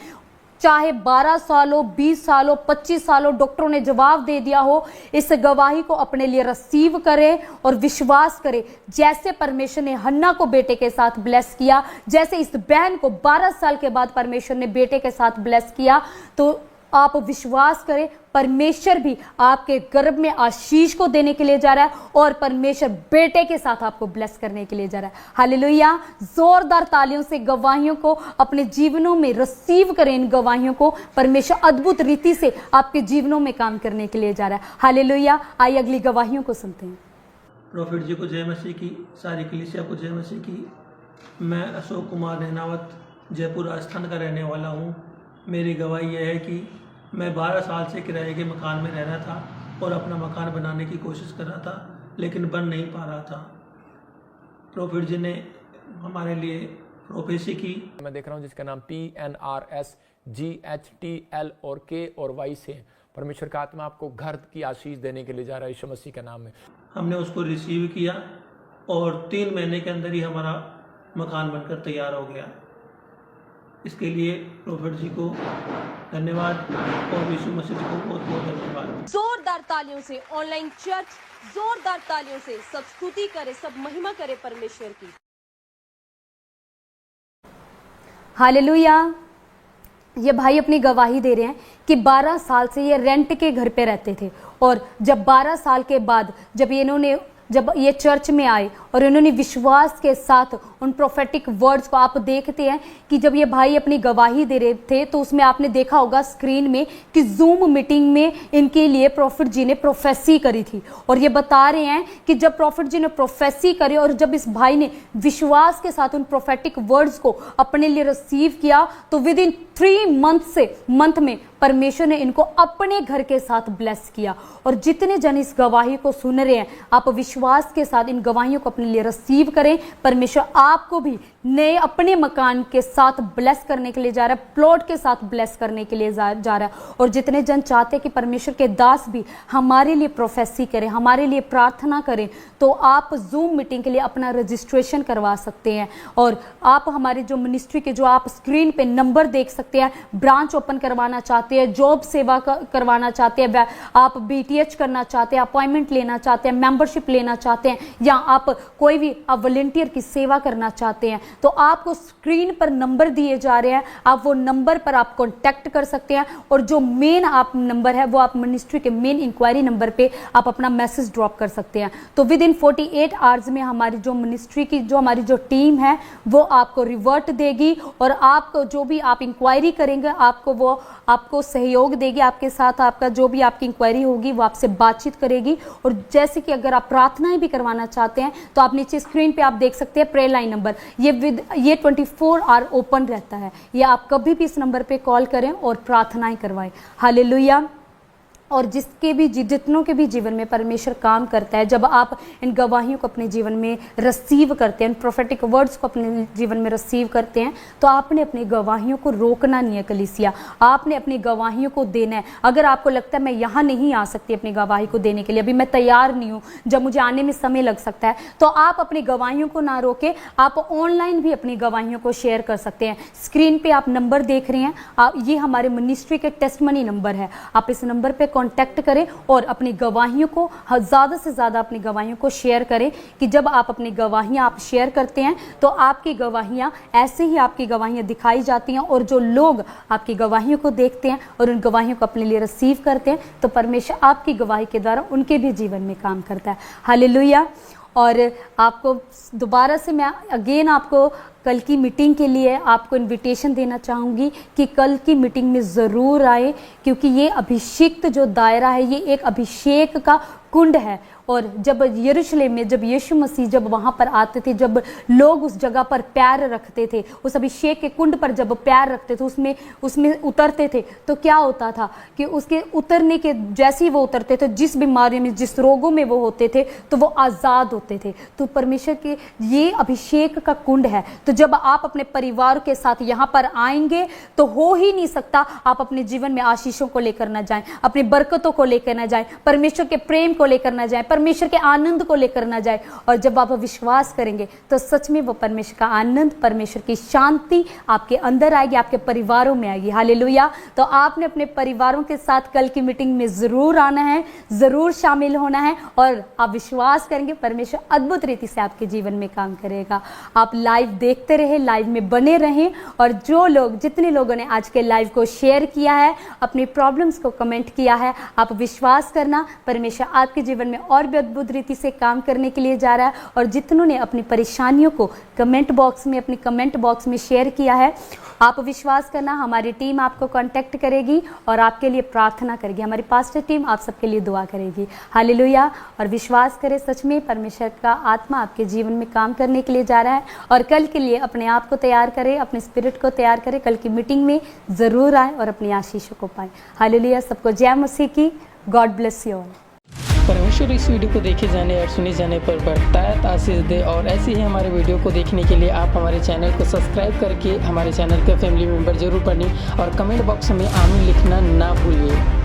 चाहे 12 साल हो, 20 साल हो, 25 साल हो, डॉक्टरों ने जवाब दे दिया हो, इस गवाही को अपने लिए रिसीव करें और विश्वास करें। जैसे परमेश्वर ने हन्ना को बेटे के साथ ब्लेस किया, जैसे इस बहन को 12 साल के बाद परमेश्वर ने बेटे के साथ ब्लेस किया, तो आप विश्वास करें, परमेश्वर भी आपके गर्भ में आशीष को देने के लिए जा रहा है और परमेश्वर बेटे के साथ आपको ब्लेस करने के लिए जा रहा है। हालेलुया। जोरदार तालियों से गवाहियों को अपने जीवनों में रिसीव करें। इन गवाहियों को परमेश्वर अद्भुत रीति से आपके जीवनों में काम करने के लिए जा रहा है। हालेलुया। आइए अगली गवाहियों को सुनते हैं। प्रॉफिट जी को जय मसीह की, सारी कलीसिया को जय मसीह की। मैं अशोक कुमार नैनावत, जयपुर राजस्थान का रहने वाला हूँ। मेरी गवाही यह है कि मैं 12 साल से किराए के मकान में रह रहा था और अपना मकान बनाने की कोशिश कर रहा था, लेकिन बन नहीं पा रहा था। प्रॉफिट जी ने हमारे लिए प्रोफेसी की। मैं देख रहा हूँ जिसका नाम PNRS GHTL और K और Y से। परमेश्वर का आत्मा आपको घर की आशीष देने के लिए जा रहा है यीशु मसीह के नाम में। हमने उसको रिसीव किया और 3 महीने के अंदर ही हमारा मकान बनकर तैयार हो गया। इसके लिए प्रॉफिट जी को धन्यवाद और यीशु मसीह जी को बहुत बहुत धन्यवाद। जोरदार तालियों से ऑनलाइन चर्च, जोरदार तालियों से सब स्तुति करे, सब महिमा करे परमेश्वर की। हालेलुया। ये भाई अपनी गवाही दे रहे हैं कि 12 साल से ये रेंट के घर पे रहते थे और जब 12 साल के बाद जब ये चर्च में आए और इन्होंने विश्वास के साथ उन प्रोफेटिक वर्ड्स को, आप देखते हैं कि जब ये भाई अपनी गवाही दे रहे थे तो उसमें आपने देखा होगा स्क्रीन में कि जूम मीटिंग में इनके लिए प्रॉफिट जी ने प्रोफेसी करी थी। और ये बता रहे हैं कि जब प्रॉफिट जी ने प्रोफेसी करी और जब इस भाई ने विश्वास के साथ उन प्रोफेटिक वर्ड्स को अपने लिए रिसीव किया तो विद इन 3 मंथ में परमेश्वर ने इनको अपने घर के साथ ब्लेस किया। और जितने जन इस गवाही को सुन रहे हैं, आप विश्वास के साथ इन गवाहियों को अपने लिए रिसीव करें। परमेश्वर आपको भी नए अपने मकान के साथ ब्लेस करने के लिए जा रहा है, प्लॉट के साथ ब्लेस करने के लिए जा रहा है। और जितने जन चाहते हैं कि परमेश्वर के दास भी हमारे लिए प्रोफेसी करें, हमारे लिए प्रार्थना करें, तो आप जूम मीटिंग के लिए अपना रजिस्ट्रेशन करवा सकते हैं। और आप हमारे जो मिनिस्ट्री के, जो आप स्क्रीन पे नंबर देख सकते हैं, ब्रांच ओपन करवाना चाहते चाहते हैं, जॉब सेवा करवाना चाहते हैं, आप BTH करना चाहते हैं, अपॉइंटमेंट लेना चाहते हैं, मेंबरशिप लेना चाहते हैं, या आप कोई भी आप वॉलंटियर की सेवा करना चाहते हैं, तो आपको स्क्रीन पर नंबर दिए जा रहे हैं, आप वो नंबर पर आप कॉन्टैक्ट कर सकते हैं। और जो मेन आप नंबर है वो आप मिनिस्ट्री के मेन इंक्वायरी नंबर पे आप अपना मैसेज ड्रॉप कर सकते हैं। तो विद इन 48 आवर्स में हमारी जो मिनिस्ट्री की हमारी जो टीम है वो आपको रिवर्ट देगी, और आपको जो भी आप इंक्वायरी करेंगे आपको सहयोग देगी, आपके साथ आपका जो भी आपकी इंक्वायरी होगी वो आपसे बातचीत करेगी। और जैसे कि अगर आप प्रार्थनाएं भी करवाना चाहते हैं तो आप नीचे स्क्रीन पे आप देख सकते हैं प्रेयर लाइन नंबर, ये 24 आवर ओपन रहता है, ये आप कभी भी इस नंबर पे कॉल करें और प्रार्थनाएं करवाएं। हालेलुया। और जितनों के भी जीवन में परमेश्वर काम करता है, जब आप इन गवाहियों को अपने जीवन में रिसीव करते हैं, इन प्रोफेटिक वर्ड्स को अपने जीवन में रिसीव करते हैं, तो आपने अपनी गवाहियों को रोकना नहीं है कलीसिया, आपने अपनी गवाहियों को देना है। अगर आपको लगता है मैं यहाँ नहीं आ सकती अपनी गवाही को देने के लिए, अभी मैं तैयार नहीं हूँ, जब मुझे आने में समय लग सकता है, तो आप अपनी गवाहियों को ना रोके, आप ऑनलाइन भी अपनी गवाहियों को शेयर कर सकते हैं। स्क्रीन पे आप नंबर देख रहे हैं, ये हमारे मिनिस्ट्री के टेस्टमनी नंबर है, आप इस नंबर पे कांटेक्ट करें और अपनी गवाहियों को ज़्यादा से ज़्यादा अपनी गवाहियों को शेयर करें, कि जब आप अपनी गवाहियाँ आप शेयर करते हैं तो आपकी गवाहियाँ ऐसे ही आपकी गवाहियाँ दिखाई जाती हैं, और जो लोग आपकी गवाहियों को देखते हैं और उन गवाहियों को अपने लिए रिसीव करते हैं, तो परमेश्वर आपकी गवाही के द्वारा उनके भी जीवन में काम करता है। हालेलुया। और आपको दोबारा से मैं अगेन आपको कल की मीटिंग के लिए आपको इनविटेशन देना चाहूँगी कि कल की मीटिंग में ज़रूर आए, क्योंकि ये अभिषिक्त जो दायरा है ये एक अभिषेक का कुंड है। और जब यरूशलेम में जब यीशु मसीह जब वहाँ पर आते थे, जब लोग उस जगह पर पैर रखते थे, उस अभिषेक के कुंड पर जब पैर रखते थे, उसमें उतरते थे, तो क्या होता था कि उसके उतरने के जैसे ही वो उतरते थे, जिस बीमारी में जिस रोगों में वो होते थे तो वो आज़ाद होते थे। तो परमेश्वर के ये अभिषेक का कुंड है। तो जब आप अपने परिवार के साथ यहाँ पर आएंगे तो हो ही नहीं सकता आप अपने जीवन में आशीषों को लेकर ना जाएं, अपनी बरकतों को लेकर ना जाएं, परमेश्वर के प्रेम को लेकर ना जाएं, परमेश्वर के आनंद को लेकर ना जाए। और जब आप विश्वास करेंगे तो सच में वो परमेश्वर का आनंद, परमेश्वर की शांति आपके अंदर आएगी, आपके परिवारों में आएगी। हालेलुया। तो आपने अपने परिवारों के साथ कल की मीटिंग में ज़रूर आना है, ज़रूर शामिल होना है, और आप विश्वास करेंगे परमेश्वर अद्भुत रीति से आपके जीवन में काम करेगा। आप लाइव देखते रहे, लाइव में बने रहें, और जितने लोगों ने आज के लाइव को शेयर किया है, अपनी प्रॉब्लम्स को कमेंट किया है, आप विश्वास करना परमेश्वर आपके जीवन में और भी अद्भुत रीति से काम करने के लिए जा रहा है। और जितनों ने अपनी परेशानियों को अपनी कमेंट बॉक्स में शेयर किया है, आप विश्वास करना हमारी टीम आपको कांटेक्ट करेगी और आपके लिए प्रार्थना करेगी, हमारी पास्टर टीम आप सबके लिए दुआ करेगी। हालेलुया। और विश्वास करें सच में परमेश्वर का आत्मा आपके जीवन में काम करने के लिए जा रहा है। और कल के लिए अपने आप को तैयार करें, अपने स्पिरिट को तैयार करें, कल की मीटिंग में ज़रूर आए और अपनी आशीषों को पाएं। हालेलुया। सबको जय मसीह की। God bless you all. परमेश्वर इस वीडियो को देखे जाने और सुने जाने पर बढ़ता आशीष दे। और ऐसे ही हमारे वीडियो को देखने के लिए आप हमारे चैनल को सब्सक्राइब करके हमारे चैनल के फैमिली मेंबर जरूर बनिए, और कमेंट बॉक्स में आमीन लिखना ना भूलिए।